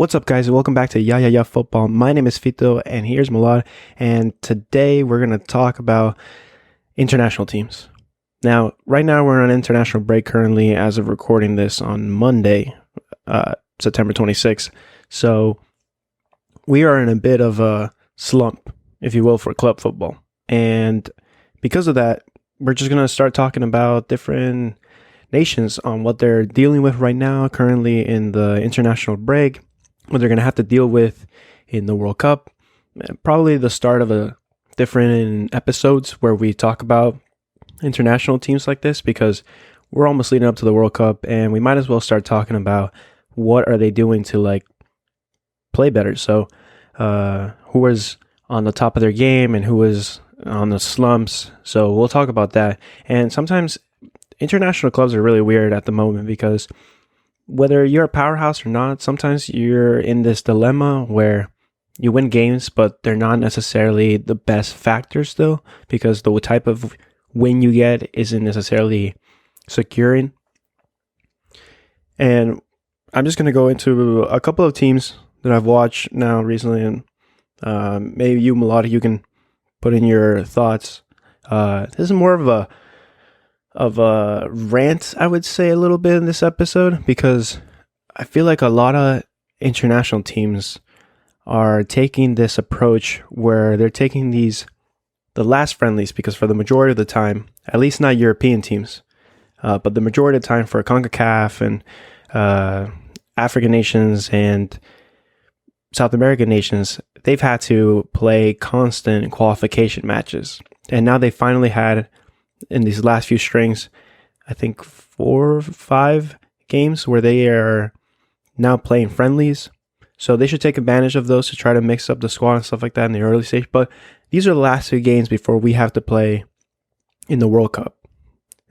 What's up, guys? Welcome back to Yeah Football. My name is Fito, and here's Malad. And today we're going to talk about international teams. Now, right now we're on an international break currently as of recording this on Monday, September 26th. So we are in a bit of a slump, if you will, for club football. And because of that, we're just going to start talking about different nations on what they're dealing with right now, currently in the international break, what they're going to have to deal with in the World Cup. Probably the start of a different episodes where we talk about international teams like this, because we're almost leading up to the World Cup and we might as well start talking about what are they doing to play better. So who is on the top of their game and who is on the slumps. So we'll talk about that. And sometimes international clubs are really weird at the moment, because whether you're a powerhouse or not, sometimes you're in this dilemma where you win games, but they're not necessarily the best factor still, because the type of win you get isn't necessarily securing. And I'm just going to go into a couple of teams that I've watched now recently, and maybe you, Melody, you can put in your thoughts. This is more of a rant, I would say, a little bit in this episode, because I feel like a lot of international teams are taking this approach where they're taking the last friendlies, because for the majority of the time, at least not European teams, but the majority of the time for CONCACAF and African nations and South American nations, they've had to play constant qualification matches. And now they finally had, in these last few strings, I think 4 or 5 games where they are now playing friendlies. So they should take advantage of those to try to mix up the squad and stuff like that in the early stage. But these are the last 2 games before we have to play in the World Cup.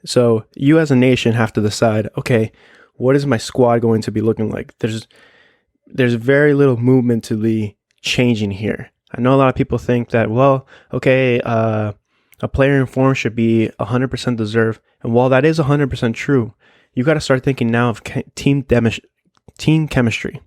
So you as a nation have to decide, okay, what is my squad going to be looking like? There's very little movement to be changing here. I know a lot of people think that, well, okay, a player in form should be 100% deserved. And while that is 100% true, you got to start thinking now of team chemistry.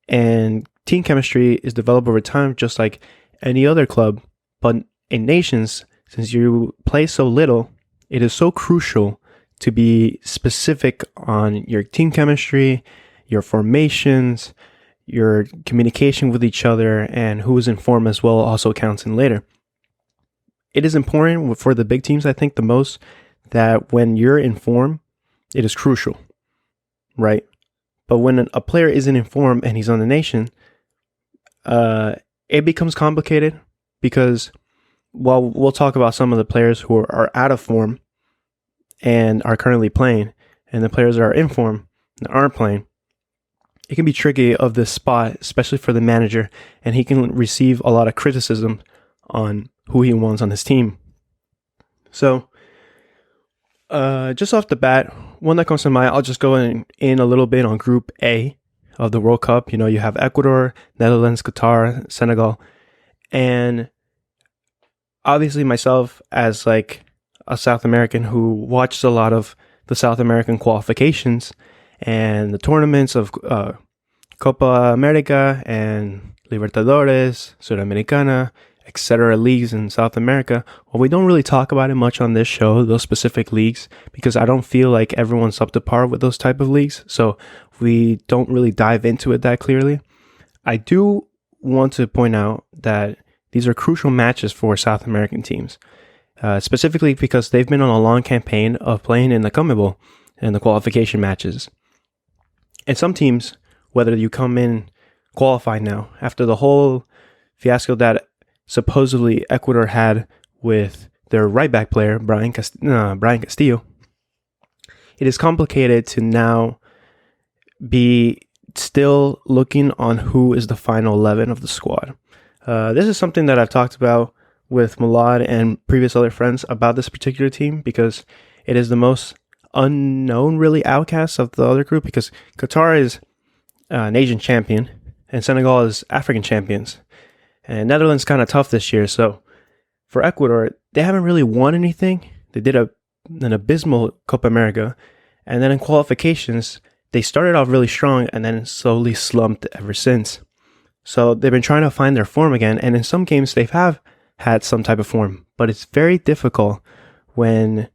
And team chemistry is developed over time, just like any other club. But in nations, since you play so little, it is so crucial to be specific on your team chemistry, your formations, your communication with each other, and who is in form as well also counts in later. It is important for the big teams, I think, the most, that when you're in form, it is crucial, right? But when a player isn't in form and he's on the nation, it becomes complicated, because while we'll talk about some of the players who are out of form and are currently playing, and the players that are in form and aren't playing, it can be tricky of this spot, especially for the manager, and he can receive a lot of criticism on who he wants on his team. So, just off the bat, one that comes to mind, I'll just go in a little bit on Group A of the World Cup. You know, you have Ecuador, Netherlands, Qatar, Senegal, and obviously myself as a South American who watches a lot of the South American qualifications and the tournaments of Copa America and Libertadores, Sudamericana, etc. leagues in South America. Well, we don't really talk about it much on this show, those specific leagues, because I don't feel like everyone's up to par with those type of leagues. So we don't really dive into it that clearly. I do want to point out that these are crucial matches for South American teams, specifically because they've been on a long campaign of playing in the CONMEBOL and the qualification matches. And some teams, whether you come in qualified now, after the whole fiasco that supposedly Ecuador had with their right back player, Brian Castillo, it is complicated to now be still looking on who is the final 11 of the squad. This is something that I've talked about with Malad and previous other friends about this particular team, because it is the most unknown, really, outcast of the other group, because Qatar is an Asian champion and Senegal is African champions. And Netherlands kind of tough this year. So for Ecuador, they haven't really won anything. They did an abysmal Copa America. And then in qualifications, they started off really strong and then slowly slumped ever since. So they've been trying to find their form again, and in some games they have had some type of form, but it's very difficult when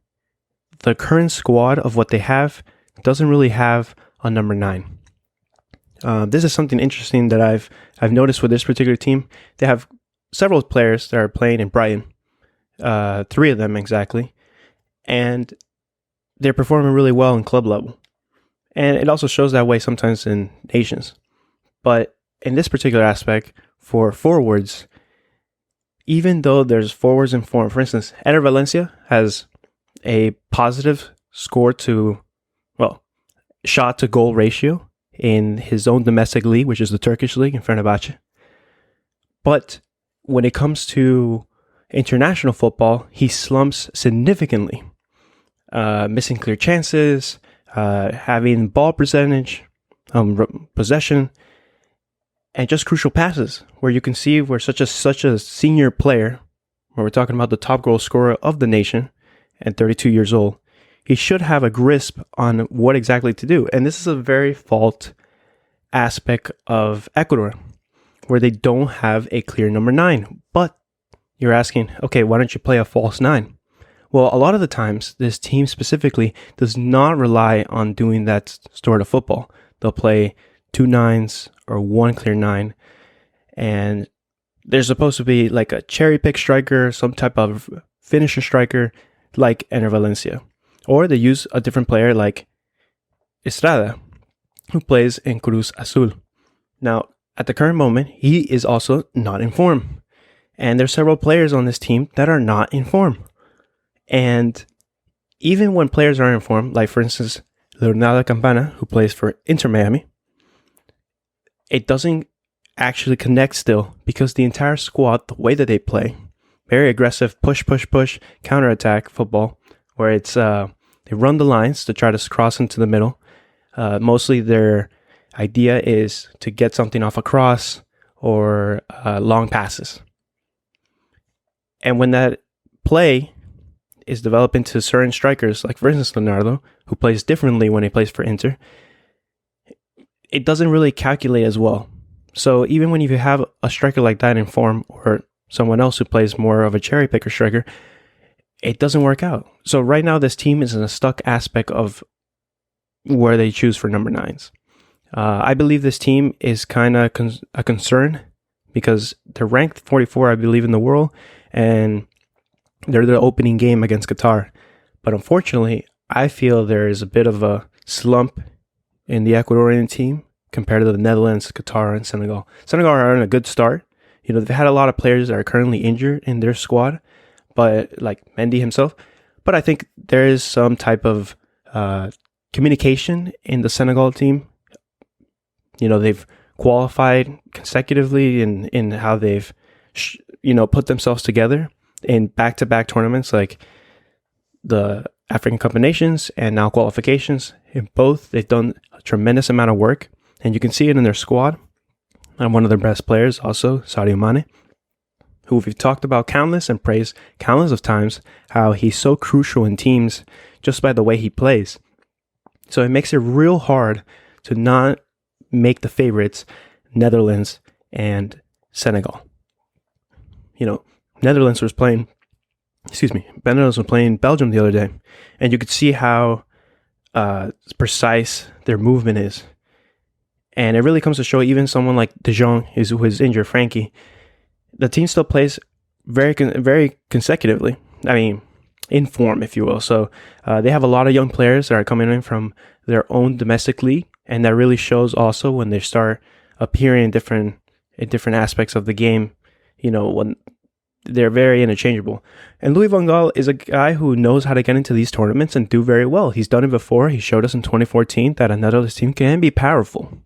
the current squad of what they have doesn't really have a number 9. This is something interesting that I've noticed with this particular team. They have several players that are playing in Brighton, 3 of them exactly, and they're performing really well in club level. And it also shows that way sometimes in nations. But in this particular aspect, for forwards, even though there's forwards in form, for instance, Eder Valencia has a positive shot to goal ratio in his own domestic league, which is the Turkish league in Fenerbahce. But when it comes to international football, he slumps significantly, missing clear chances, having ball percentage, possession, and just crucial passes, where you can see where such a senior player, where we're talking about the top goal scorer of the nation and 32 years old, he should have a grasp on what exactly to do. And this is a very fault aspect of Ecuador, where they don't have a clear number 9. But you're asking, okay, why don't you play a false 9? Well, a lot of the times, this team specifically does not rely on doing that sort of football. They'll play 2 9s or 1 clear 9, and there's supposed to be like a cherry pick striker, some type of finisher striker like Eder Valencia. Or they use a different player like Estrada, who plays in Cruz Azul. Now, at the current moment, he is also not in form. And there's several players on this team that are not in form. And even when players are in form, like for instance, Leonardo Campana, who plays for Inter Miami, it doesn't actually connect still, because the entire squad, the way that they play, very aggressive, push, counterattack football, where it's they run the lines to try to cross into the middle. Mostly their idea is to get something off a cross or long passes. And when that play is developed into certain strikers, like for instance Leonardo, who plays differently when he plays for Inter, it doesn't really calculate as well. So even when you have a striker like that in form, or someone else who plays more of a cherry picker striker, it doesn't work out. So right now this team is in a stuck aspect of where they choose for number 9s. I believe this team is kind of a concern, because they're ranked 44, I believe, in the world, and they're the opening game against Qatar. But unfortunately, I feel there is a bit of a slump in the Ecuadorian team compared to the Netherlands, Qatar, and Senegal. Senegal are on a good start. You know, they've had a lot of players that are currently injured in their squad, but like Mendy himself. But I think there is some type of communication in the Senegal team. You know, they've qualified consecutively in how they've put themselves together in back-to-back tournaments, like the African Cup of Nations and now qualifications. In both, they've done a tremendous amount of work, and you can see it in their squad. And one of their best players, also Sadio Mane, who we've talked about countless and praised countless of times, how he's so crucial in teams just by the way he plays. So it makes it real hard to not make the favorites Netherlands and Senegal. You know, Netherlands was playing Belgium the other day, and you could see how precise their movement is. And it really comes to show, even someone like De Jong, who is injured, Frankie, the team still plays very consecutively. I mean, in form, if you will. So they have a lot of young players that are coming in from their own domestic league, and that really shows also when they start appearing in different aspects of the game. You know, when they're very interchangeable. And Louis van Gaal is a guy who knows how to get into these tournaments and do very well. He's done it before. He showed us in 2014 that a Netherlands team can be powerful.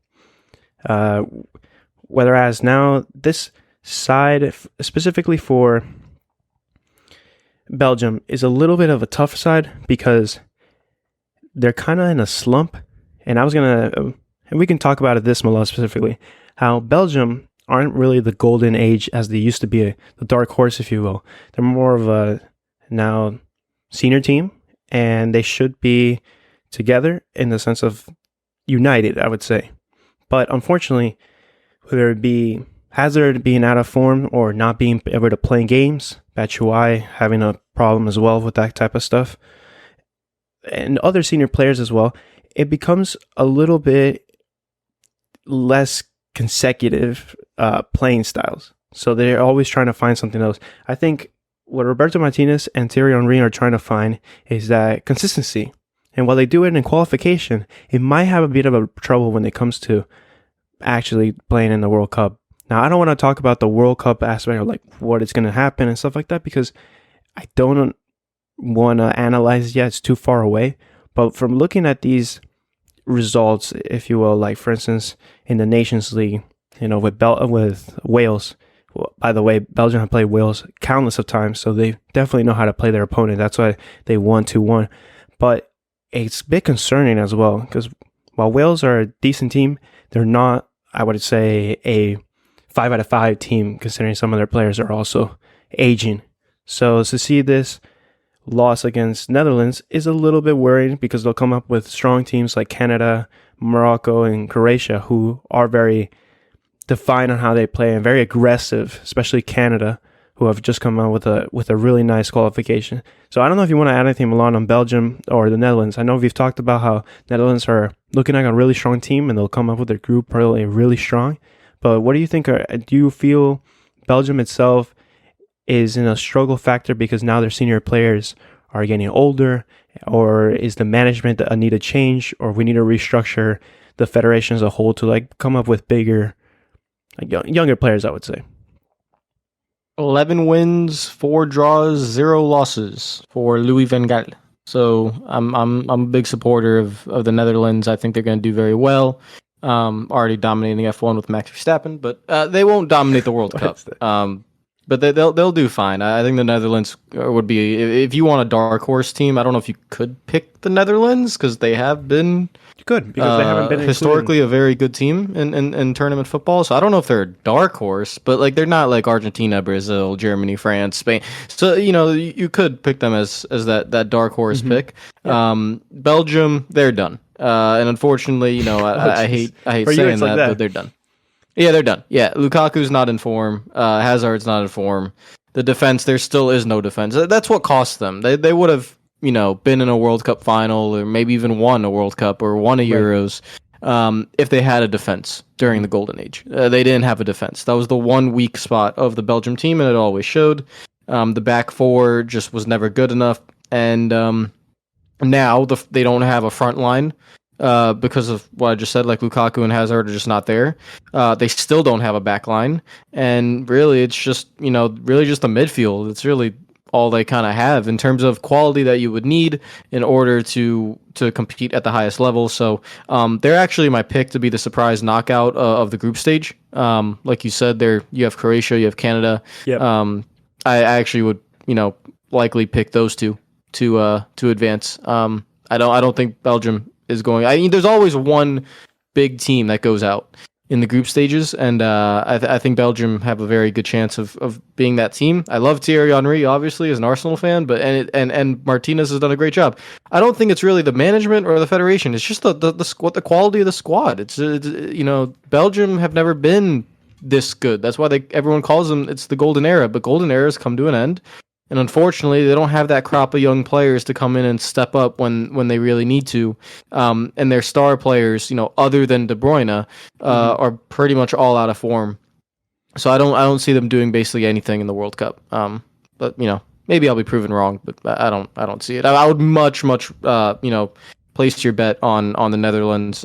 Whereas now this side, specifically for Belgium, is a little bit of a tough side, because they're kind of in a slump. And and we can talk about it this Malone specifically, how Belgium aren't really the golden age as they used to be, the dark horse, if you will. They're more of a now senior team, and they should be together in the sense of, united, I would say. But unfortunately, whether it be Hazard being out of form or not being able to play games, Batshuayi having a problem as well with that type of stuff, and other senior players as well, it becomes a little bit less consecutive playing styles. So they're always trying to find something else. I think what Roberto Martinez and Thierry Henry are trying to find is that consistency. And while they do it in qualification, it might have a bit of a trouble when it comes to actually playing in the World Cup. Now, I don't want to talk about the World Cup aspect of like what is going to happen and stuff like that because I don't want to analyze yet. It's too far away. But from looking at these results, if you will, like for instance, in the Nations League, with Wales. Well, by the way, Belgium have played Wales countless of times, so they definitely know how to play their opponent. That's why they won 2-1. But it's a bit concerning as well because while Wales are a decent team, they're not, I would say, a 5 out of 5 team, considering some of their players are also aging. So to see this loss against Netherlands is a little bit worrying because they'll come up with strong teams like Canada, Morocco, and Croatia who are very defined on how they play and very aggressive, especially Canada, who have just come out with a really nice qualification. So I don't know if you want to add anything, Milan, on Belgium or the Netherlands. I know we've talked about how Netherlands are looking like a really strong team and they'll come up with their group probably really strong. But what do you think? Do you feel Belgium itself is in a struggle factor because now their senior players are getting older, or is the management a need to change, or we need to restructure the federation as a whole to like come up with bigger, younger players? I would say 11 wins, 4 draws, 0 losses for Louis van Gaal. So I'm a big supporter of the Netherlands. I think they're going to do very well. Already dominating F1 with Max Verstappen, but they won't dominate the World Cup. But they'll do fine. I think the Netherlands would be, if you want a dark horse team, I don't know if you could pick the Netherlands because they have been good because they haven't been historically a very good team in tournament football. So I don't know if they're a dark horse, but like they're not like Argentina, Brazil, Germany, France, Spain. So you could pick them as that dark horse pick. Yeah. Belgium, they're done. And unfortunately, I hate saying that, but they're done. Yeah, they're done. Yeah, Lukaku's not in form. Hazard's not in form. The defense, there still is no defense. That's what cost them. They would have, been in a World Cup final or maybe even won a World Cup or won a Euros if they had a defense during the Golden Age. They didn't have a defense. That was the one weak spot of the Belgium team, and it always showed. The back four just was never good enough. And now they don't have a front line. Because of what I just said, like Lukaku and Hazard are just not there. They still don't have a back line. And really, it's just, really just a midfield. It's really all they kind of have in terms of quality that you would need in order to compete at the highest level. So they're actually my pick to be the surprise knockout of the group stage. Like you said, you have Croatia, you have Canada. Yep. I actually would, likely pick those two to advance. I don't think Belgium is going. I mean, there's always one big team that goes out in the group stages, and I think Belgium have a very good chance of being that team. I love Thierry Henry, obviously, as an Arsenal fan, but and Martinez has done a great job. I don't think it's really the management or the federation. It's just the quality of the squad. It's Belgium have never been this good. That's why everyone calls them. It's the golden era, but golden eras come to an end. And unfortunately, they don't have that crop of young players to come in and step up when they really need to. And their star players, other than De Bruyne, are pretty much all out of form. So I don't see them doing basically anything in the World Cup. But maybe I'll be proven wrong, but I don't see it. I would much place your bet on the Netherlands.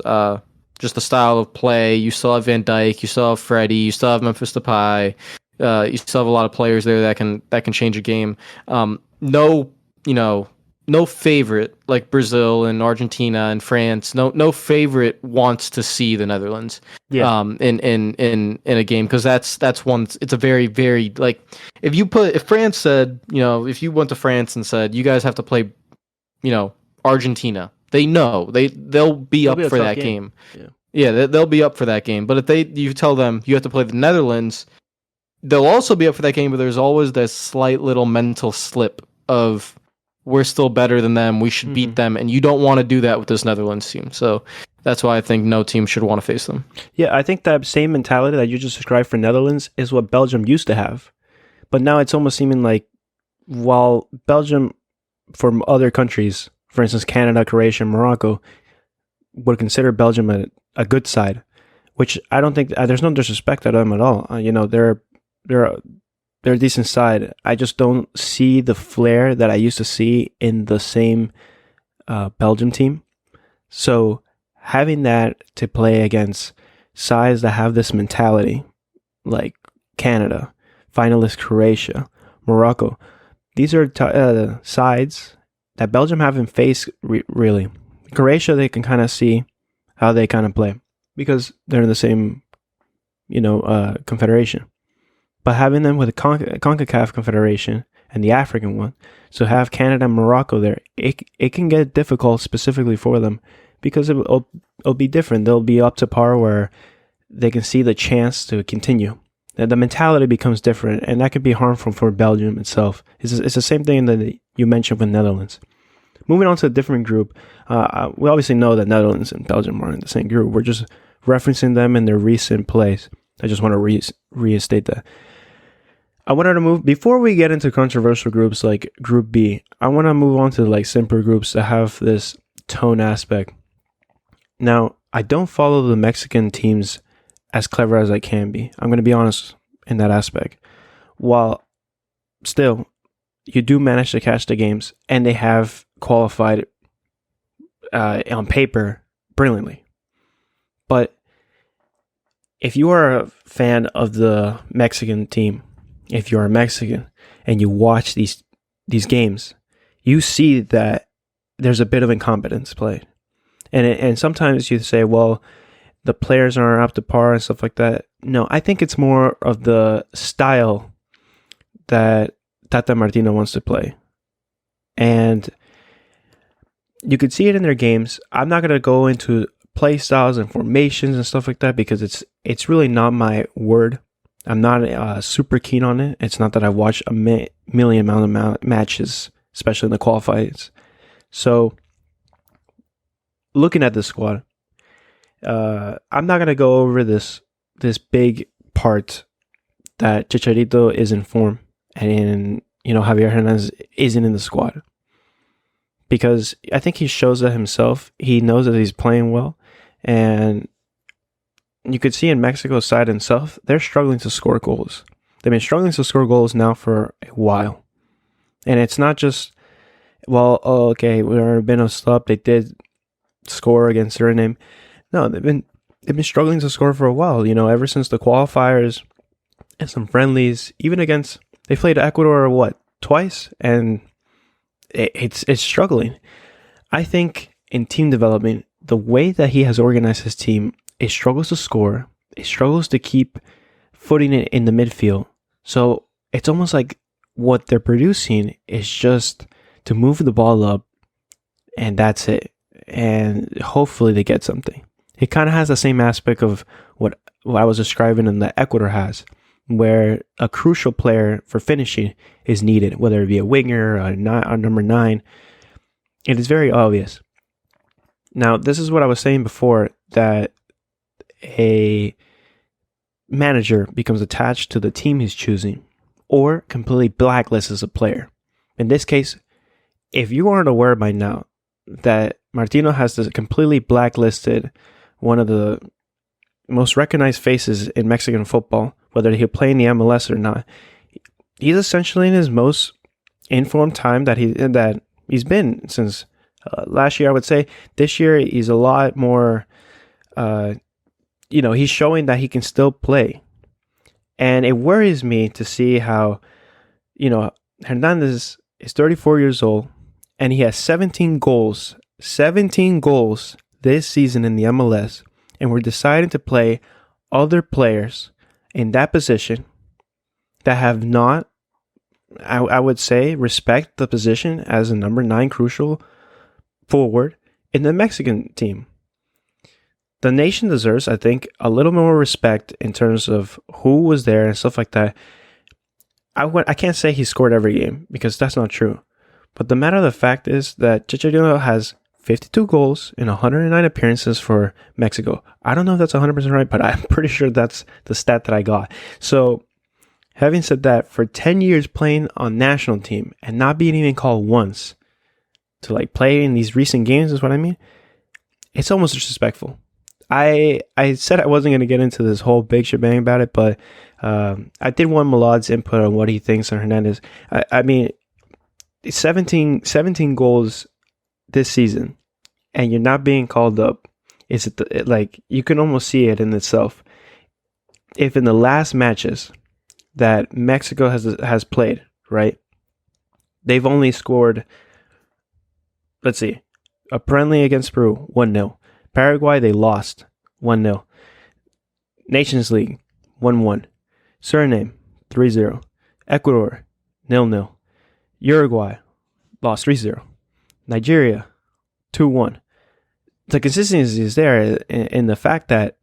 Just the style of play. You still have Van Dijk, you still have Freddie, you still have Memphis Depay. You still have a lot of players there that can change a game. No favorite like Brazil and Argentina and France. No favorite wants to see the Netherlands. Yeah. In a game because that's one. It's a very very like if France said if you went to France and said you guys have to play Argentina, they know they'll be up for that game. Yeah, they'll be up for that game. But if you tell them you have to play the Netherlands. They'll also be up for that game, but there's always this slight little mental slip of, we're still better than them. We should beat them. And you don't want to do that with this Netherlands team. So that's why I think no team should want to face them. Yeah, I think that same mentality that you just described for Netherlands is what Belgium used to have. But now it's almost seeming like while Belgium, for other countries, for instance, Canada, Croatia, Morocco, would consider Belgium a good side, which I don't think there's no disrespect to them at all. They're a decent side. I just don't see the flair that I used to see in the same Belgium team. So having that to play against sides that have this mentality, like Canada, finalist Croatia, Morocco, these are sides that Belgium haven't faced really. Croatia, they can kind of see how they kind of play because they're in the same, confederation. But having them with the CONCACAF confederation and the African one, so have Canada and Morocco there, it can get difficult specifically for them because it'll be different. They'll be up to par where they can see the chance to continue. The mentality becomes different, and that could be harmful for Belgium itself. It's the same thing that you mentioned with Netherlands. Moving on to a different group, we obviously know that Netherlands and Belgium are in the same group. We're just referencing them in their recent plays. I just want to reinstate that. I wanted to move, before we get into controversial groups like Group B, I want to move on to like simpler groups that have this tone aspect. Now, I don't follow the Mexican teams as clever as I can be. I'm going to be honest in that aspect. While still, you do manage to catch the games, and they have qualified on paper brilliantly. But if you are a fan of the Mexican team, if you're a Mexican and you watch these games, you see that there's a bit of incompetence played. And sometimes you say, well, the players aren't up to par and stuff like that. No, I think it's more of the style that Tata Martino wants to play. And you could see it in their games. I'm not going to go into play styles and formations and stuff like that because it's really not my word. I'm not super keen on it. It's not that I watch a million amount of matches, especially in the qualifiers. So, looking at this squad, I'm not gonna go over this big part that Chicharito is in form and Javier Hernandez isn't in the squad, because I think he shows that himself. He knows that he's playing well, and you could see in Mexico's side itself, they're struggling to score goals. They've been struggling to score goals now for a while. And it's not just, we've been a slump. They did score against Suriname. No, they've been struggling to score for a while. Ever since the qualifiers and some friendlies, even they played Ecuador, twice? And it's struggling. I think in team development, the way that he has organized his team, it struggles to score. It struggles to keep footing it in the midfield. So it's almost like what they're producing is just to move the ball up, and that's it. And hopefully they get something. It kind of has the same aspect of what I was describing and that Ecuador has, where a crucial player for finishing is needed, whether it be a winger, a number 9. It is very obvious. Now, this is what I was saying before, that a manager becomes attached to the team he's choosing or completely blacklists a player. In this case, if you aren't aware by now that Martino has completely blacklisted one of the most recognized faces in Mexican football, whether he'll play in the MLS or not, he's essentially in his most informed time that he's been since last year, I would say. This year, he's a lot more he's showing that he can still play. And it worries me to see how, Hernandez is 34 years old and he has 17 goals this season in the MLS. And we're deciding to play other players in that position that have not, I would say, respect the position as a number 9 crucial forward in the Mexican team. The nation deserves, I think, a little more respect in terms of who was there and stuff like that. I can't say he scored every game because that's not true. But the matter of the fact is that Chicharito has 52 goals in 109 appearances for Mexico. I don't know if that's 100% right, but I'm pretty sure that's the stat that I got. So, having said that, for 10 years playing on national team and not being even called once to like play in these recent games is what I mean. It's almost disrespectful. I said I wasn't going to get into this whole big shebang about it, but I did want Milad's input on what he thinks on Hernandez. I mean, 17 goals this season, and you're not being called up. Is it like you can almost see it in itself? If in the last matches that Mexico has played, right, they've only scored. Let's see, a friendly against Peru, 1-0. Paraguay, they lost 1-0. Nations League, 1-1. Suriname, 3-0. Ecuador, 0-0. Uruguay, lost 3-0. Nigeria, 2-1. The consistency is there in the fact that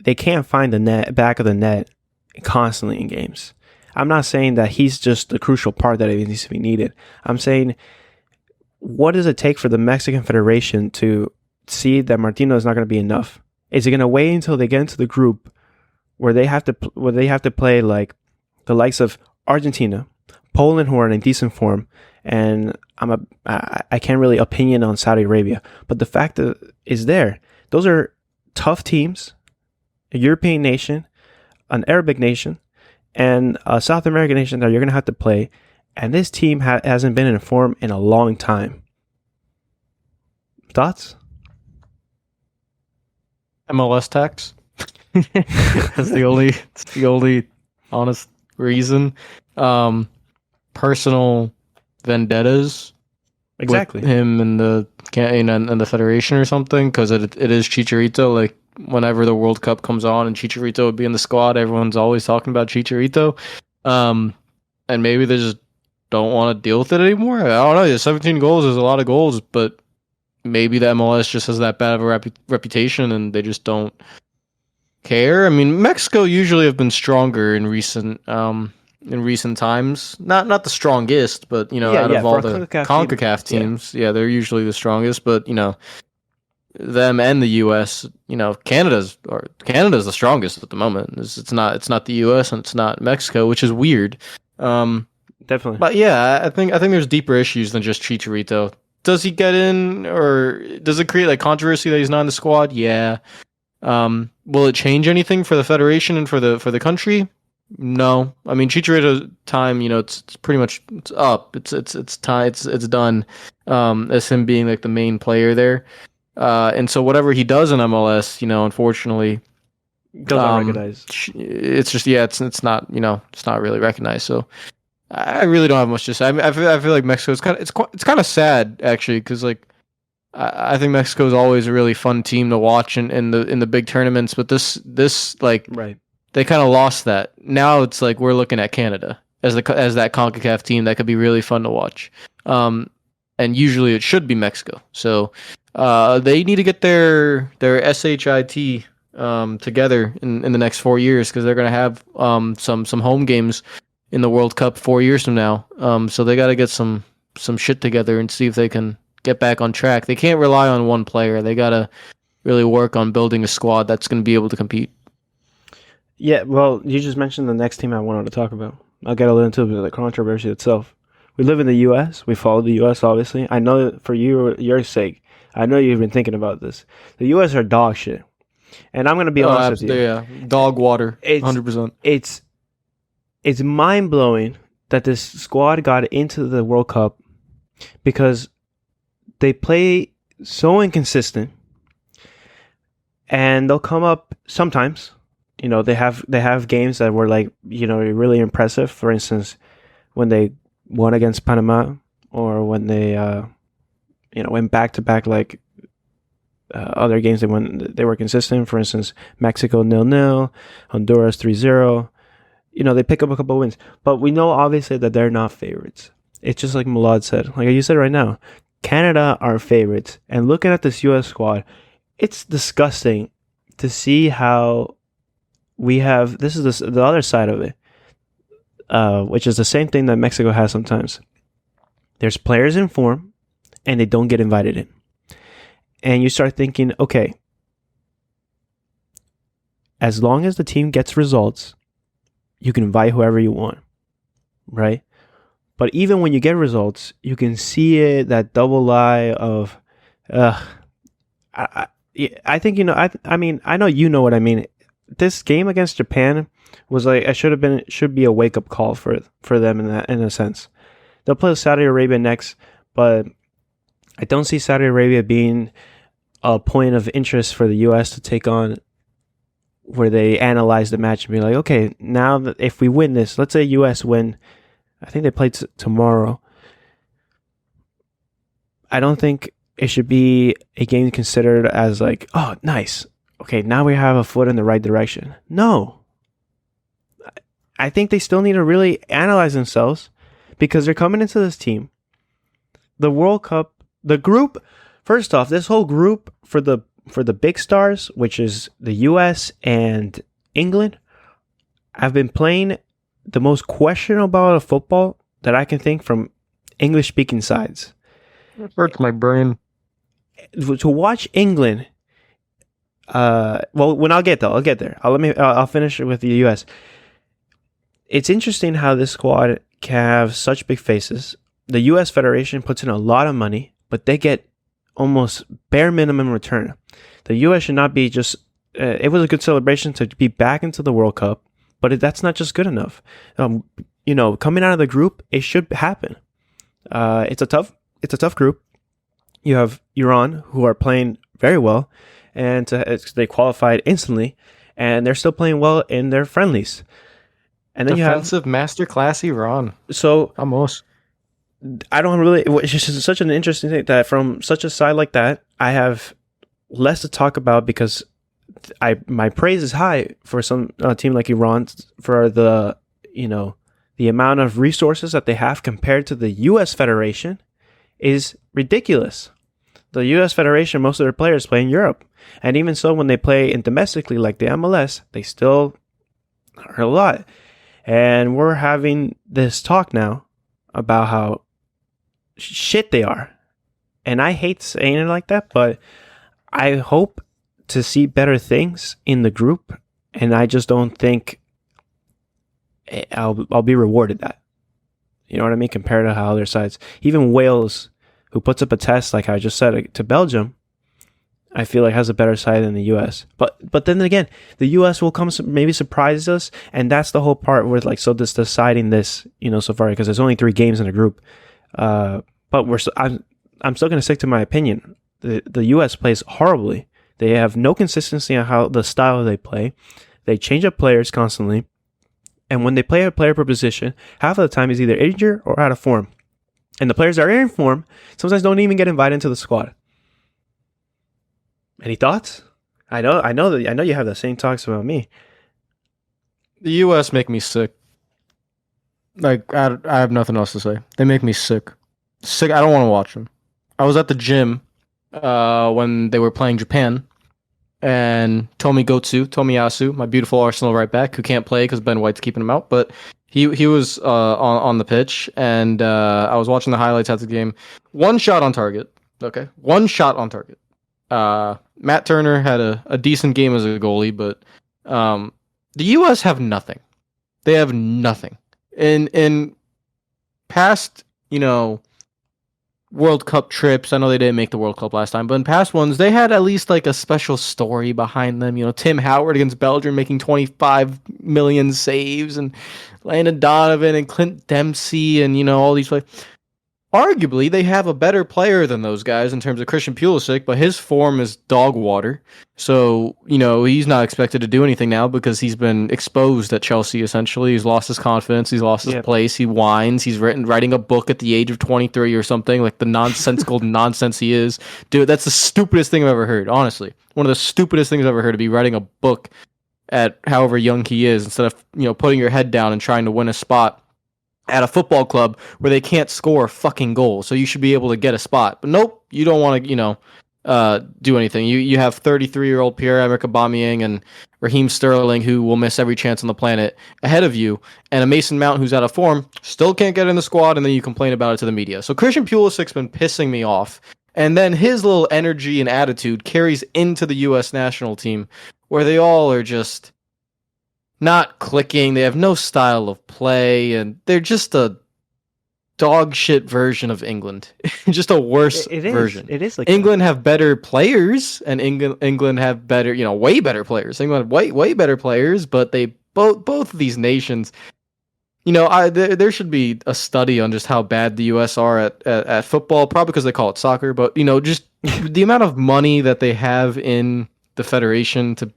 they can't find the back of the net constantly in games. I'm not saying that he's just the crucial part that needs to be needed. I'm saying, what does it take for the Mexican Federation to see that Martino is not going to be enough? Is it going to wait until they get into the group where they have to play like the likes of Argentina, Poland, who are in decent form, and I can't really opinion on Saudi Arabia, but the fact that is there, those are tough teams, a European nation, an Arabic nation, and a South American nation that you're going to have to play, and this team hasn't been in form in a long time. Thoughts? MLS tax. That's the only honest reason. Personal vendettas. Exactly. With him and the federation or something, because it is Chicharito. Like whenever the World Cup comes on and Chicharito would be in the squad, everyone's always talking about Chicharito. And maybe they just don't want to deal with it anymore. I don't know. 17 goals is a lot of goals, but maybe the MLS just has that bad of a reputation and they just don't care. I mean, Mexico usually have been stronger in recent times. Not the strongest, but out of all the CONCACAF teams, they're usually the strongest. But them and the US, Canada's the strongest at the moment. It's not the US and it's not Mexico, which is weird. Definitely. But yeah, I think there's deeper issues than just Chicharito. Does he get in, or does it create like controversy that he's not in the squad? Yeah. Will it change anything for the federation and for the country? No. I mean, Chicharito's time, it's pretty much up. It's time. It's done. As him being like the main player there. And so whatever he does in MLS, unfortunately, doesn't recognize. It's just it's not it's not really recognized. So I really don't have much to say. I feel like Mexico is it's kind of sad actually, because like I think Mexico is always a really fun team to watch in the big tournaments, but this like right. They kind of lost that. Now it's like we're looking at Canada as that CONCACAF team that could be really fun to watch. And usually it should be Mexico. So they need to get their SHIT together in the next 4 years, because they're going to have some home games in the World Cup 4 years from now. So they got to get some shit together and see if they can get back on track. They can't rely on one player. They got to really work on building a squad that's going to be able to compete. Yeah, well, you just mentioned the next team I wanted to talk about. I'll get a little into the controversy itself. We live in the U.S. We follow the U.S., obviously. I know that for your sake, I know you've been thinking about this. The U.S. are dog shit. And I'm going to be honest with you. Yeah, dog water, 100%. It's mind-blowing that this squad got into the World Cup because they play so inconsistent, and they'll come up sometimes. They have games that were like, really impressive. For instance, when they won against Panama, or when they, went back to back, like other games they were consistent. For instance, Mexico 0-0, Honduras 3-0. They pick up a couple of wins, but we know obviously that they're not favorites. It's just like Milad said, like you said right now, Canada are favorites. And looking at this U.S. squad, it's disgusting to see how we have, this is the other side of it, which is the same thing that Mexico has sometimes. There's players in form, and they don't get invited in. And you start thinking, okay, as long as the team gets results, you can invite whoever you want, right? But even when you get results, you can see it, that double lie of, I, I, I think, I mean, I know you know what I mean. This game against Japan was like, should be a wake up call for them in a sense. They'll play Saudi Arabia next, but I don't see Saudi Arabia being a point of interest for the U.S. to take on, where they analyze the match and be like, okay, now that if we win this, let's say U.S. win, I think they play tomorrow. I don't think it should be a game considered as like, oh, nice. Okay, now we have a foot in the right direction. No. I think they still need to really analyze themselves, because they're coming into this team. The World Cup, the group, first off, this whole group for the big stars, which is the US and England, have been playing the most questionable of football that I can think from English speaking sides. It hurts my brain. To watch England, when I'll get there. I'll finish with the US. It's interesting how this squad can have such big faces. The US Federation puts in a lot of money, but they get almost bare minimum return. The US should not be just, it was a good celebration to be back into the World Cup, but that's not just good enough. Coming out of the group, it should happen. It's a tough group. You have Iran, who are playing very well, and they qualified instantly, and they're still playing well in their friendlies. And then defensive masterclass Iran. So almost. I don't really. It's just such an interesting thing that from such a side like that, I have less to talk about, because my praise is high for some team like Iran for the amount of resources that they have compared to the U.S. Federation is ridiculous. The U.S. Federation, most of their players play in Europe, and even so, when they play in domestically like the MLS, they still are a lot. And we're having this talk now about how shit they are. And I hate saying it like that, but I hope to see better things in the group, and I just don't think I'll be rewarded that. You know what I mean? Compared to how other sides, even Wales, who puts up a test, like I just said, to Belgium, I feel like has a better side than the U.S. But then again, the U.S. will come maybe surprise us, and that's the whole part where this deciding this, so far, because there's only 3 games in a group. But I'm still going to stick to my opinion. The U.S. plays horribly. They have no consistency on how the style they play. They change up players constantly, and when they play a player per position, half of the time is either injured or out of form. And the players that are in form sometimes don't even get invited into the squad. Any thoughts? I know you have the same talks about me. The U.S. make me sick. Like, I have nothing else to say. They make me sick. Sick. I don't want to watch them. I was at the gym when they were playing Japan, and Tomiyasu, my beautiful Arsenal right back, who can't play because Ben White's keeping him out, but he was on the pitch, and I was watching the highlights after the game. One shot on target. Okay, one shot on target. Matt Turner had a decent game as a goalie, but the U.S. have nothing. They have nothing. In past, World Cup trips, I know they didn't make the World Cup last time, but in past ones, they had at least like a special story behind them. Tim Howard against Belgium making 25 million saves, and Landon Donovan and Clint Dempsey, and all these players. Arguably, they have a better player than those guys in terms of Christian Pulisic, but his form is dog water. So, he's not expected to do anything now because he's been exposed at Chelsea, essentially. He's lost his confidence. He's lost his place. He whines. He's writing a book at the age of 23 or something, like the nonsensical nonsense he is. Dude, that's the stupidest thing I've ever heard, honestly. One of the stupidest things I've ever heard, to be writing a book at however young he is, instead of, putting your head down and trying to win a spot at a football club where they can't score a fucking goal. So you should be able to get a spot. But nope, you don't want to, do anything. You have 33-year-old Pierre-Emerick Aubameyang and Raheem Sterling, who will miss every chance on the planet, ahead of you, and a Mason Mount who's out of form, still can't get in the squad, and then you complain about it to the media. So Christian Pulisic's been pissing me off, and then his little energy and attitude carries into the U.S. national team, where they all are just not clicking. They have no style of play, and they're just a dog shit version of England. Just a worse version. It is like England have better players, and England have better, way better players. England have way better players, but they both of these nations, there should be a study on just how bad the US are at football, probably because they call it soccer, but just the amount of money that they have in the federation to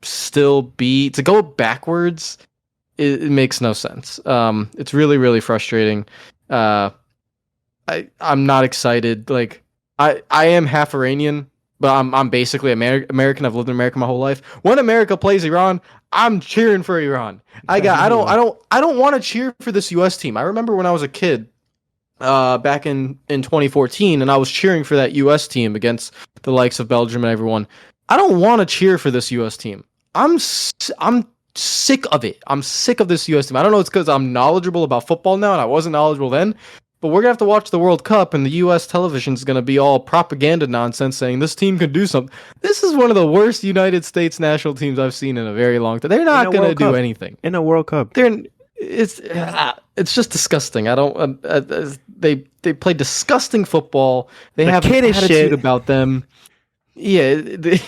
go backwards, it makes no sense. It's really, really frustrating. I'm not excited. Like I am half Iranian, but I'm basically American. I've lived in America my whole life. When America plays Iran, I'm cheering for Iran. I don't want to cheer for this US team. I remember when I was a kid, back in 2014, and I was cheering for that US team against the likes of Belgium and everyone. I don't want to cheer for this US team. I'm sick of it. I'm sick of this US team. I don't know, it's because I'm knowledgeable about football now and I wasn't knowledgeable then. But we're going to have to watch the World Cup, and the U.S. television is going to be all propaganda nonsense saying this team can do something. This is one of the worst United States national teams I've seen in a very long time. They're not going to do anything. In a World Cup. It's just disgusting. I don't. They play disgusting football. They have an attitude about them. Yeah. The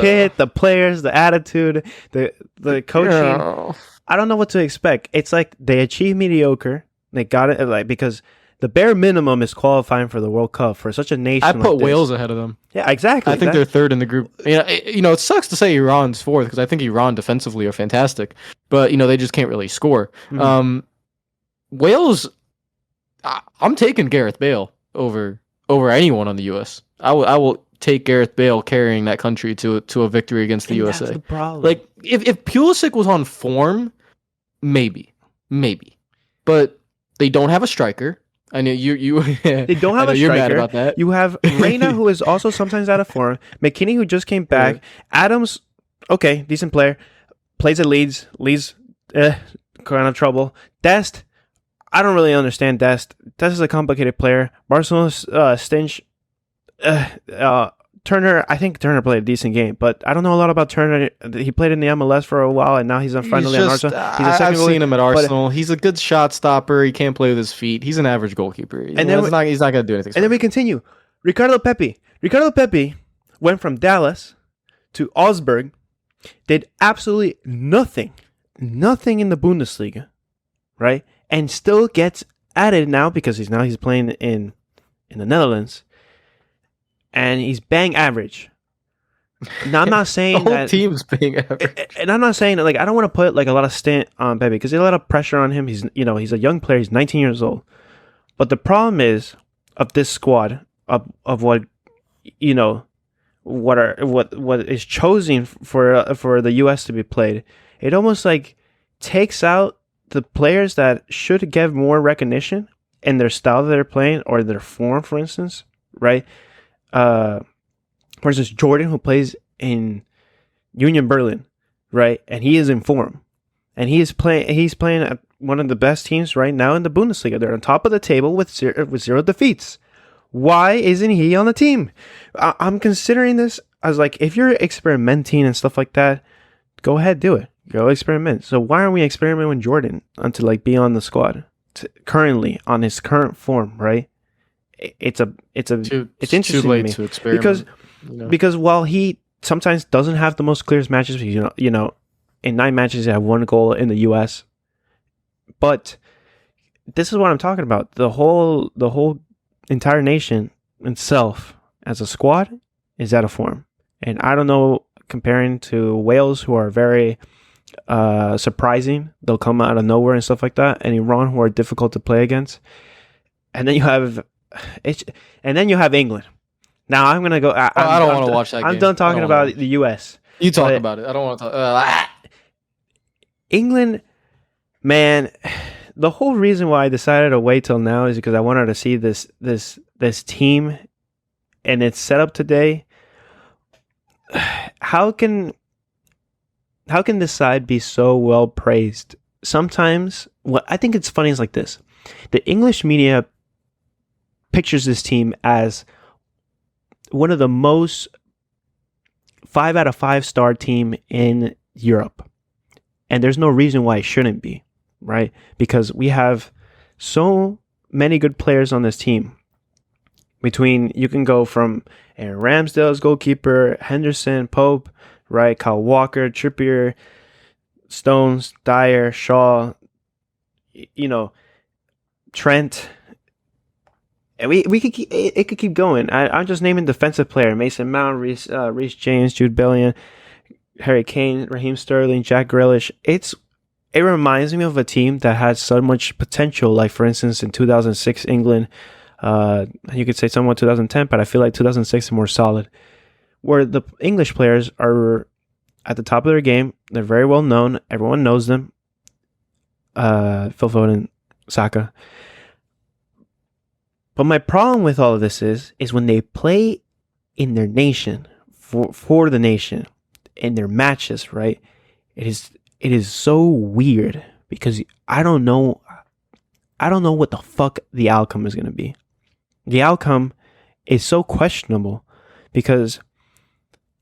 kid, the players, the attitude, the coaching. No. I don't know what to expect. It's like they achieve mediocre. They got it because the bare minimum is qualifying for the World Cup for such a nation. I put Wales ahead of them. Yeah, exactly. I think they're third in the group. It sucks to say Iran's fourth because I think Iran defensively are fantastic, but they just can't really score. Mm-hmm. Wales, I'm taking Gareth Bale over anyone on the U.S. I will take Gareth Bale carrying that country to a victory against the USA. That's the problem. Like if Pulisic was on form, maybe, but they don't have a striker. I know you. They don't have a striker. You're mad about that. You have Reina, who is also sometimes out of form. McKinney, who just came back. Yeah. Adams, okay, decent player. Plays at Leeds. Kind of trouble. Dest, I don't really understand Dest. Dest is a complicated player. Barcelona's Stinch. Turner, I think Turner played a decent game, but I don't know a lot about Turner. He played in the MLS for a while, and now he's finally on Arsenal. I've seen him at Arsenal. He's a good shot stopper. He can't play with his feet. He's an average goalkeeper. He's not going to do anything. And then we continue. Ricardo Pepi. Ricardo Pepi went from Dallas to Augsburg, did absolutely nothing in the Bundesliga, right? And still gets added now because he's playing in the Netherlands. And he's bang average. Now I'm not saying the whole team's bang average. And I'm not saying that I don't want to put a lot of stint on Pepe because there's a lot of pressure on him. He's a young player. He's 19 years old. But the problem is of this squad of what what is chosen for the US to be played. It almost takes out the players that should get more recognition in their style that they're playing or their form, for instance, right? For instance, Jordan, who plays in Union Berlin, right, and he is in form, and he's playing at one of the best teams right now in the Bundesliga. They're on top of the table with zero defeats. Why isn't he on the team? I'm considering this as if you're experimenting and stuff like that, go ahead, do it. Go experiment. So why aren't we experimenting with Jordan to be on the squad currently on his current form, right? It's interesting too late to me to experiment because while he sometimes doesn't have the most clearest matches, in 9 matches he had 1 goal in the US, but this is what I'm talking about. The whole entire nation itself as a squad is out of form, and I don't know, comparing to Wales, who are very surprising, they'll come out of nowhere and stuff like that, and Iran, who are difficult to play against, and then you have England. Now I'm gonna go. I don't want to watch that game. I'm done talking about the U.S. You talk about it. I don't want to talk. England, man. The whole reason why I decided to wait till now is because I wanted to see this team and it's set up today, how can this side be so well praised? Sometimes what I think it's funny is like this. The English media pictures this team as one of the most 5 out of 5 star team in Europe. And there's no reason why it shouldn't be, right? Because we have so many good players on this team. You can go from Aaron Ramsdale's goalkeeper, Henderson, Pope, right? Kyle Walker, Trippier, Stones, Dyer, Shaw, Trent. And we could keep, it could keep going. I'm just naming defensive player: Mason Mount, Reece James, Jude Bellingham, Harry Kane, Raheem Sterling, Jack Grealish. It reminds me of a team that had so much potential. Like for instance, in 2006 England, you could say somewhat 2010, but I feel like 2006 is more solid. Where the English players are at the top of their game. They're very well known. Everyone knows them. Phil Foden, Saka. But my problem with all of this is when they play in their nation, for the nation, in their matches, right? It is so weird because I don't know what the fuck the outcome is going to be. The outcome is so questionable because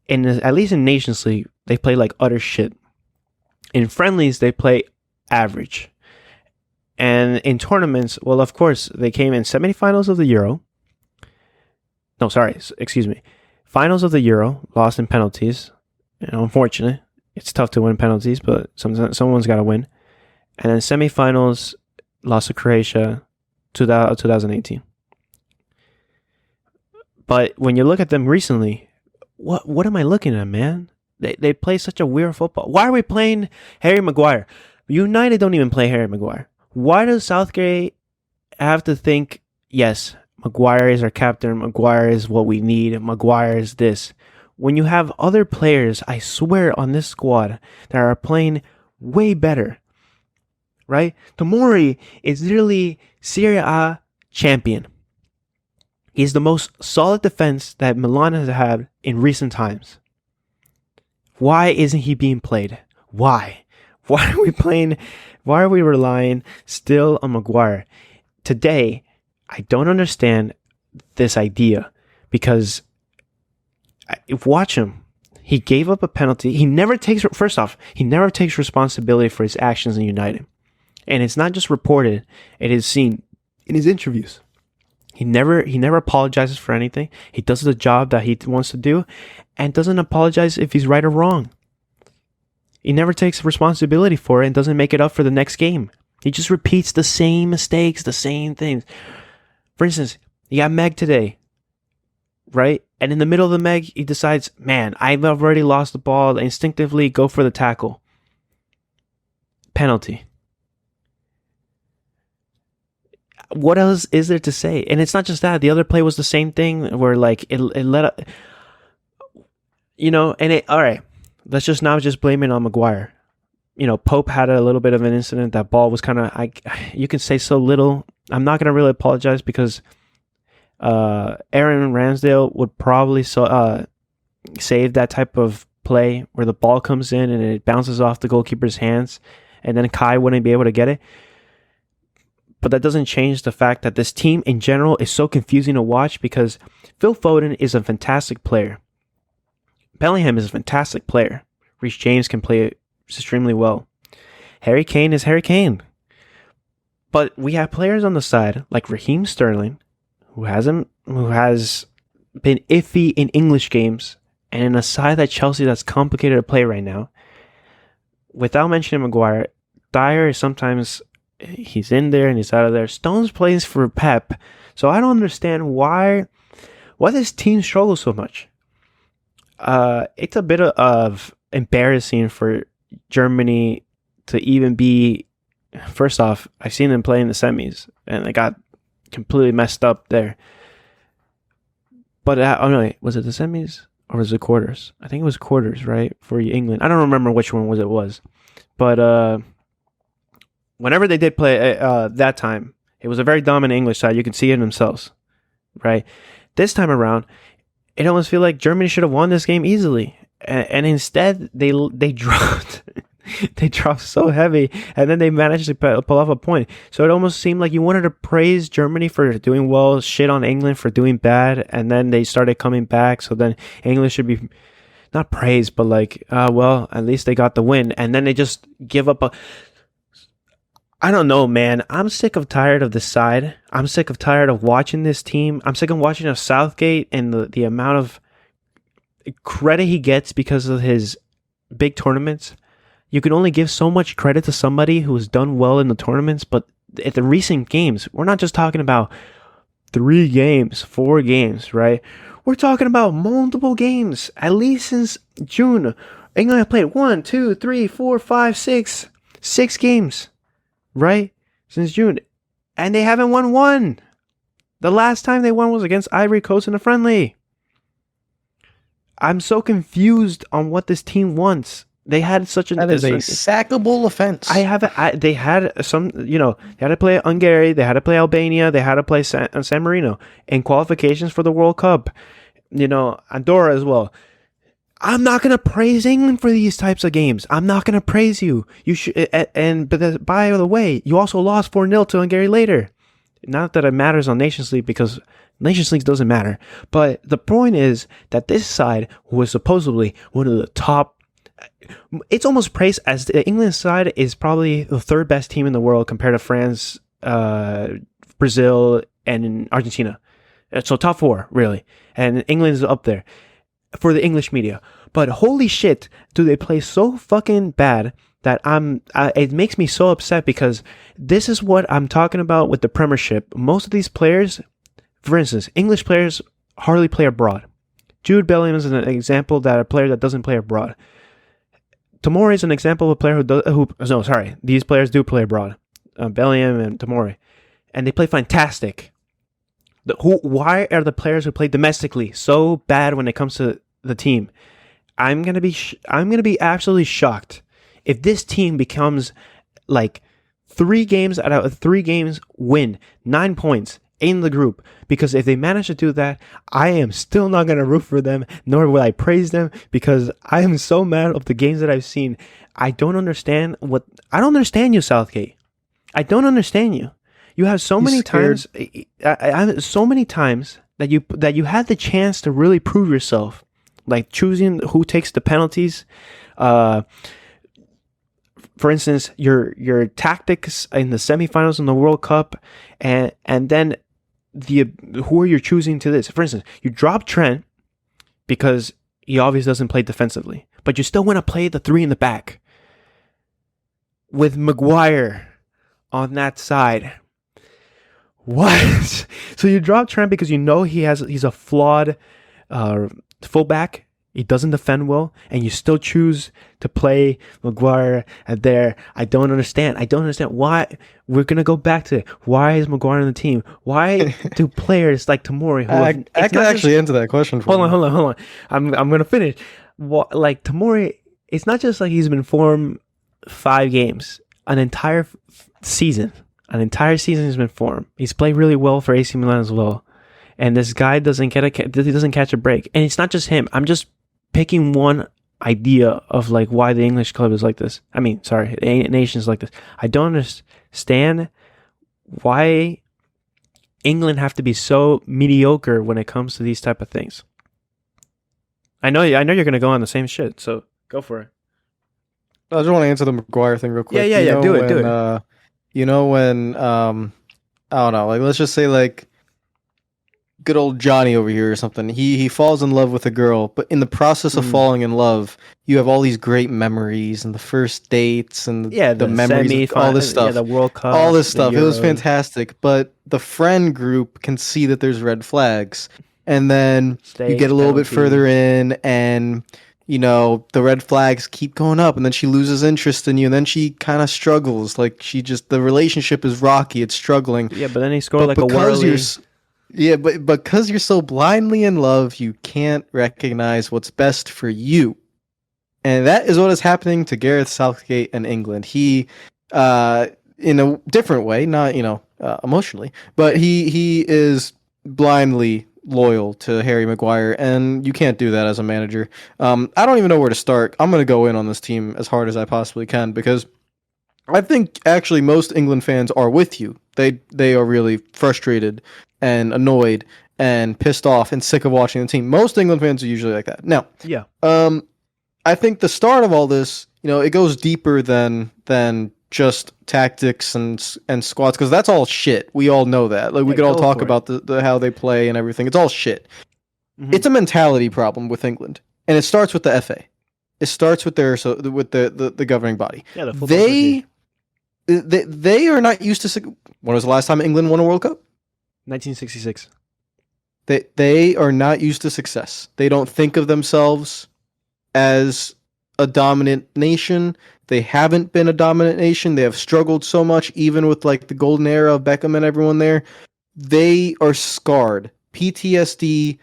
at least in Nations League, they play like utter shit. In friendlies, they play average. And in tournaments, well, of course, they came in semifinals of the Euro. No, sorry, excuse me. Finals of the Euro, lost in penalties. Unfortunate. It's tough to win penalties, but someone's got to win. And then semifinals, lost to Croatia, 2018. But when you look at them recently, what am I looking at, man? They play such a weird football. Why are we playing Harry Maguire? United don't even play Harry Maguire. Why does Southgate have to think, yes, Maguire is our captain, Maguire is what we need, Maguire is this? When you have other players, I swear, on this squad that are playing way better, right? Tomori is literally Serie A champion. He's the most solid defense that Milan has had in recent times. Why isn't he being played? Why? Why are we playing? Why are we relying still on Maguire? Today, I don't understand this idea because watch him. He gave up a penalty. He never takes responsibility for his actions in United. And it's not just reported, it is seen in his interviews. He never apologizes for anything. He does the job that he wants to do and doesn't apologize if he's right or wrong. He never takes responsibility for it and doesn't make it up for the next game. He just repeats the same mistakes, the same things. For instance, he got Meg today, right? And in the middle of the Meg, he decides, man, I've already lost the ball. Instinctively go for the tackle. Penalty. What else is there to say? And it's not just that. The other play was the same thing where like it let up, all right. Let's just blame it on Maguire. Pope had a little bit of an incident. That ball was kind of, you can say so little. I'm not going to really apologize because Aaron Ramsdale would probably save that type of play where the ball comes in and it bounces off the goalkeeper's hands and then Kai wouldn't be able to get it. But that doesn't change the fact that this team in general is so confusing to watch because Phil Foden is a fantastic player. Bellingham is a fantastic player. Reece James can play extremely well. Harry Kane is Harry Kane. But we have players on the side like Raheem Sterling, who has been iffy in English games, and in a side that Chelsea that's complicated to play right now. Without mentioning Maguire, Dyer is sometimes he's in there and he's out of there. Stones plays for Pep, so I don't understand why this team struggles so much. It's a bit of embarrassing for Germany to even be. First off, I've seen them play in the semis, and they got completely messed up there. But was it the semis or was it quarters? I think it was quarters, right, for England. I don't remember which one it was, but whenever they did play that time, it was a very dominant English side. You can see it themselves, right? This time around, it almost feel like Germany should have won this game easily, and instead they dropped. They dropped so heavy, and then they managed to pull off a point. So it almost seemed like you wanted to praise Germany for doing well, shit on England for doing bad, and then they started coming back. So then England should be not praised, but like, well, at least they got the win. And then they just give up a. I don't know, man. I'm sick of tired of this side. I'm sick of tired of watching this team. I'm sick of watching of Southgate and the amount of credit he gets because of his big tournaments. You can only give so much credit to somebody who has done well in the tournaments, but at the recent games, we're not just talking about 3 games, 4 games, right? We're talking about multiple games. At least since June, England have played 1, 2, 3, 4, 5, 6 games, right? Since June, and they haven't won one. The last time they won was against Ivory Coast in a friendly. I'm so confused on what this team wants. They had such an... That is a sackable offense. They had some, they had to play Hungary, they had to play Albania, they had to play San Marino in qualifications for the World Cup. Andorra as well. I'm not gonna praise England for these types of games. I'm not gonna praise you. You should, but by the way, you also lost 4-0 to Hungary later. Not that it matters on Nations League because Nations League doesn't matter. But the point is that this side was supposedly one of the top. It's almost praised as the England side is probably the 3rd best team in the world compared to France, Brazil, and Argentina. So top 4, really. And England is up there for the English media. But holy shit, do they play so fucking bad that it makes me so upset because this is what I'm talking about with the Premiership. Most of these players, for instance, English players hardly play abroad. Jude Bellingham is an example that a player that doesn't play abroad. Tomori is an example of a player these players do play abroad. Bellingham and Tomori. And they play fantastic. Why are the players who play domestically so bad when it comes to the team? I'm gonna be absolutely shocked if this team becomes like 3 games out of 3 games win 9 points in the group, because if they manage to do that, I am still not going to root for them, nor will I praise them, because I am so mad of the games that I've seen. I don't understand you, Southgate. I don't understand you. You have so many times, so many times that you had the chance to really prove yourself, like choosing who takes the penalties. For instance, your tactics in the semifinals in the World Cup, and then who are you choosing to this? For instance, you drop Trent because he obviously doesn't play defensively, but you still want to play the 3 in the back with Maguire on that side. What? So you drop Trent because he's a flawed fullback. He doesn't defend well, and you still choose to play Maguire there. I don't understand. Why. We're going to go back to it. Why is Maguire on the team? Why do players like Tomori... I can actually answer that question for you. Hold on. I'm going to finish. Like, Tomori, it's not just like he's been formed 5 games. An entire season. An entire season he's been formed. He's played really well for AC Milan as well. And this guy doesn't catch a break. And it's not just him. I'm just picking one idea of like why the English club is like this. Nations like this. I don't understand why England have to be so mediocre when it comes to these type of things. I know you're going to go on the same shit, so go for it. I just want to answer the Maguire thing real quick. Yeah. Do it. When I don't know, like let's just say like good old Johnny over here or something. He falls in love with a girl, but in the process of falling in love, you have all these great memories and the first dates and the memories, all this stuff, the World Cup, all this stuff. It was fantastic, but the friend group can see that there's red flags, and then you get a little bit further in, and the red flags keep going up, and then she loses interest in you, and then she kind of struggles. Like the relationship is rocky, it's struggling. Yeah, but then he scored like a whirly. Yeah, but because you're so blindly in love, you can't recognize what's best for you. And that is what is happening to Gareth Southgate and England. He, in a different way, not, emotionally, but he is blindly loyal to Harry Maguire, and you can't do that as a manager. I don't even know where to start. I'm going to go in on this team as hard as I possibly can because I think actually most England fans are with you. They are really frustrated and annoyed and pissed off and sick of watching the team. Most England fans are usually like that. Now, Yeah. I think the start of all this, it goes deeper than just tactics and squads because that's all shit. We all know that. Like we could all talk about the how they play and everything. It's all shit. Mm-hmm. It's a mentality problem with England, and it starts with the FA. It starts with the governing body. Yeah, the football they are not used to. When was the last time England won a World Cup? 1966. They are not used to success. They don't think of themselves as a dominant nation. They haven't been a dominant nation. They have struggled so much, even with like the golden era of Beckham and everyone there. They are scarred. PTSD.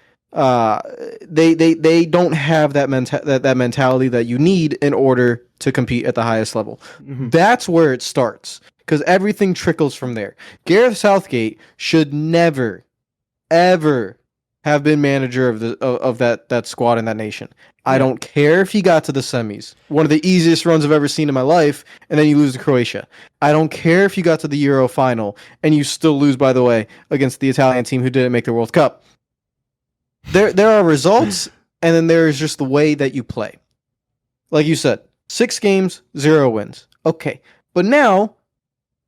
They don't have that mentality that you need in order to compete at the highest level. Mm-hmm. That's where it starts because everything trickles from there. Gareth Southgate should never, ever have been manager of that squad in that nation. Yeah. I don't care if he got to the semis, one of the easiest runs I've ever seen in my life, and then you lose to Croatia. I don't care if you got to the Euro final and you still lose, by the way, against the Italian team who didn't make the World Cup. There are results, and then there is just the way that you play. Like you said, 6 games, 0 wins. Okay, but now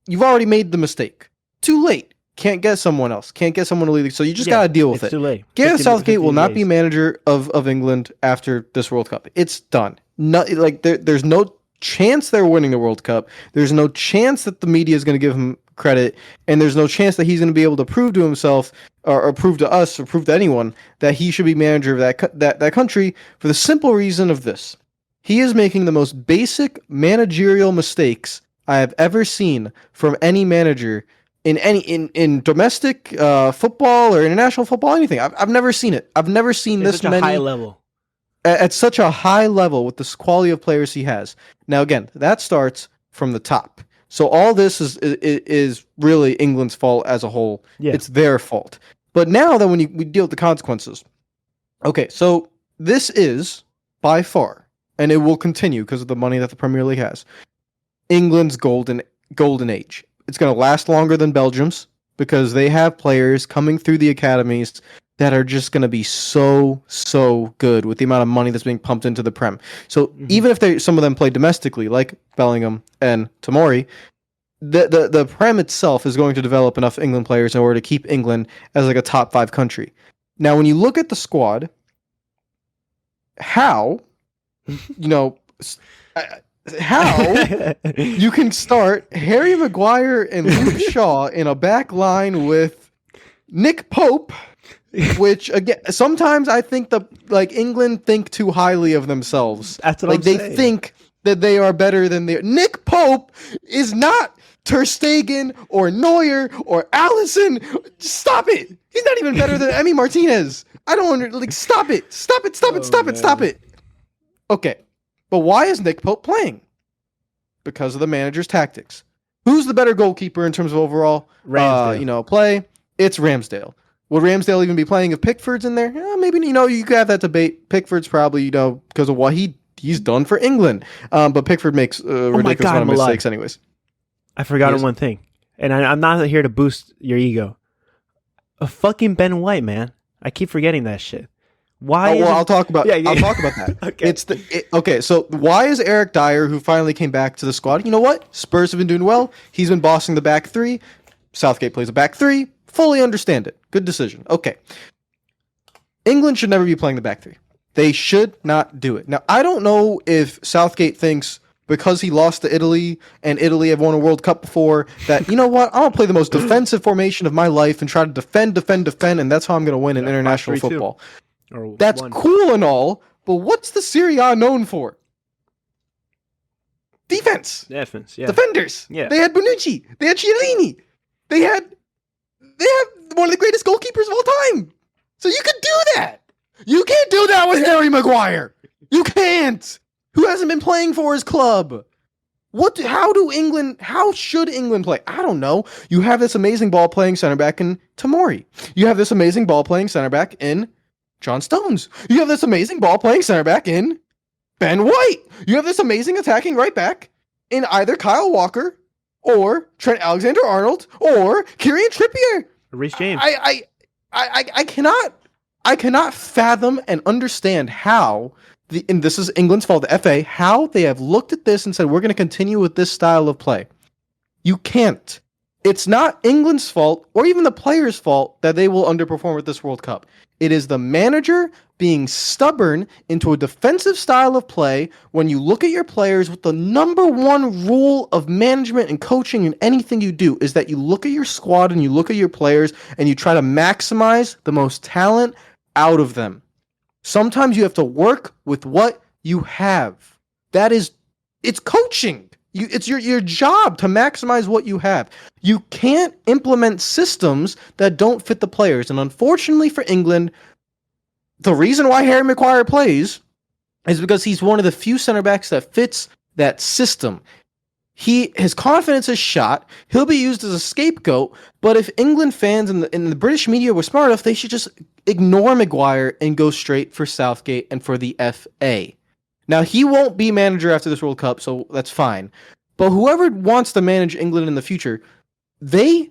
you've already made the mistake. Too late. Can't get someone else. Can't get someone to lead. So you just got to deal with it. Too late. Gareth Southgate will not be manager of England after this World Cup. It's done. There's no chance they're winning the World Cup. There's no chance that the media is going to give him credit, and there's no chance that he's going to be able to prove to himself or prove to us or prove to anyone that he should be manager of that country for the simple reason of this. He is making the most basic managerial mistakes I have ever seen from any manager in domestic football or international football, anything. I've never seen it. I've never seen this many high level. At such a high level with this quality of players he has. Now again, that starts from the top. So all this is really England's fault as a whole. Yeah. It's their fault. But now that we deal with the consequences. Okay, so this is by far, and it will continue because of the money that the Premier League has, England's golden age. It's going to last longer than Belgium's because they have players coming through the academies that are just going to be so good with the amount of money that's being pumped into the Prem. So even if some of them play domestically, like Bellingham and Tomori, the Prem itself is going to develop enough England players in order to keep England as like a top 5 country. Now, when you look at the squad, how you can start Harry Maguire and Luke Shaw in a back line with Nick Pope, which again sometimes I think England think too highly of themselves. That's what I'm saying. They think that they are better than they are. Nick Pope is not Ter Stegen or Neuer or Alisson. Stop it. He's not even better than Emi Martinez. I don't stop it. Stop it. Okay. But why is Nick Pope playing? Because of the manager's tactics. Who's the better goalkeeper in terms of overall play? It's Ramsdale. Would Ramsdale even be playing if Pickford's in there? Maybe, you could have that debate. Pickford's probably, because of what he's done for England. But Pickford makes ridiculous amount of mistakes anyways. I forgot one thing. And I'm not here to boost your ego. A fucking Ben White, man. I keep forgetting that shit. Why? I'll talk about that. Okay. Okay. So why is Eric Dyer, who finally came back to the squad? You know what? Spurs have been doing well. He's been bossing the back 3. Southgate plays a back 3. Fully understand it. Good decision. Okay. England should never be playing the back 3. They should not do it. Now, I don't know if Southgate thinks because he lost to Italy and Italy have won a World Cup before that, you know what? I'm going to play the most defensive formation of my life and try to defend, and that's how I'm going to win in international football. That's cool and all, but what's the Serie A known for? Defense, yeah. Defenders. Yeah. They had Bonucci. They had Chiellini. They have one of the greatest goalkeepers of all time. So you could do that. You can't do that with Harry Maguire. You can't. Who hasn't been playing for his club? How should England play? I don't know. You have this amazing ball playing center back in Tamori. You have this amazing ball playing center back in John Stones. You have this amazing ball playing center back in Ben White. You have this amazing attacking right back in either Kyle Walker or Trent Alexander-Arnold or Kieran Trippier. Reece James. I cannot fathom and understand how and this is England's fault, the FA, how they have looked at this and said, we're going to continue with this style of play. You can't. It's not England's fault or even the players' fault that they will underperform at this World Cup. It is the manager being stubborn into a defensive style of play when you look at your players with the number one rule of management and coaching and anything you do is that you look at your squad and you look at your players and you try to maximize the most talent out of them. Sometimes you have to work with what you have. It's coaching. It's your job to maximize what you have. You can't implement systems that don't fit the players. And unfortunately for England, the reason why Harry Maguire plays is because he's one of the few center backs that fits that system. His confidence is shot. He'll be used as a scapegoat. But if England fans and the British media were smart enough, they should just ignore Maguire and go straight for Southgate and for the FA. Now, he won't be manager after this World Cup, so that's fine. But whoever wants to manage England in the future, they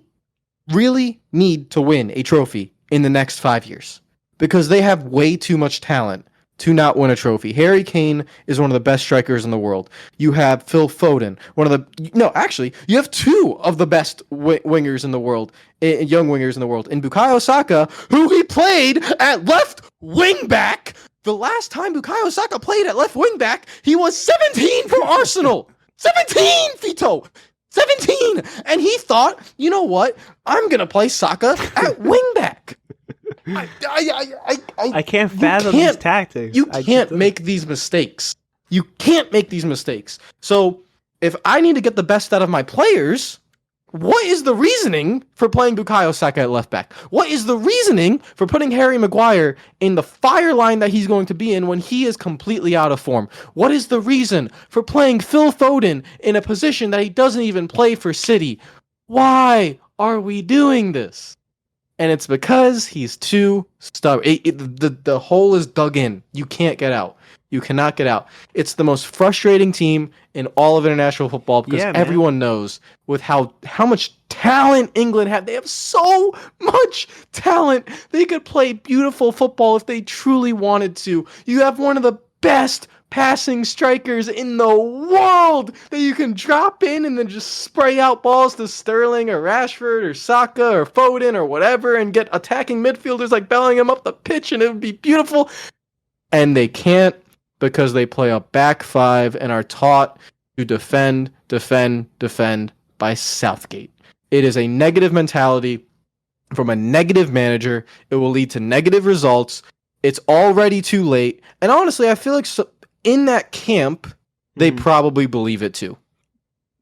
really need to win a trophy in the next 5 years because they have way too much talent to not win a trophy. Harry Kane is one of the best strikers in the world. You have Phil Foden, you have two of the best wingers in the world, young wingers in the world, in Bukayo Saka, who he played at left wing back. The last time Bukayo Saka played at left wing back, he was 17 for Arsenal. 17, Fito! 17! And he thought, you know what? I'm going to play Saka at wing back. I can't fathom these tactics. You can't make these mistakes. You can't make these mistakes. So if I need to get the best out of my players, what is the reasoning for playing Bukayo Saka at left back? What is the reasoning for putting Harry Maguire in the fire line that he's going to be in when he is completely out of form? What is the reason for playing Phil Foden in a position that he doesn't even play for City? Why are we doing this? And it's because he's too stubborn. The hole is dug in. You can't get out. You cannot get out. It's the most frustrating team in all of international football because everyone knows with how much talent England have. They have so much talent. They could play beautiful football if they truly wanted to. You have one of the best passing strikers in the world that you can drop in and then just spray out balls to Sterling or Rashford or Saka or Foden or whatever and get attacking midfielders like Bellingham up the pitch and it would be beautiful. And they can't because they play a back five and are taught to defend by Southgate. It is a negative mentality from a negative manager. It will lead to negative results. It's already too late. And honestly, I feel like in that camp, they probably believe it too.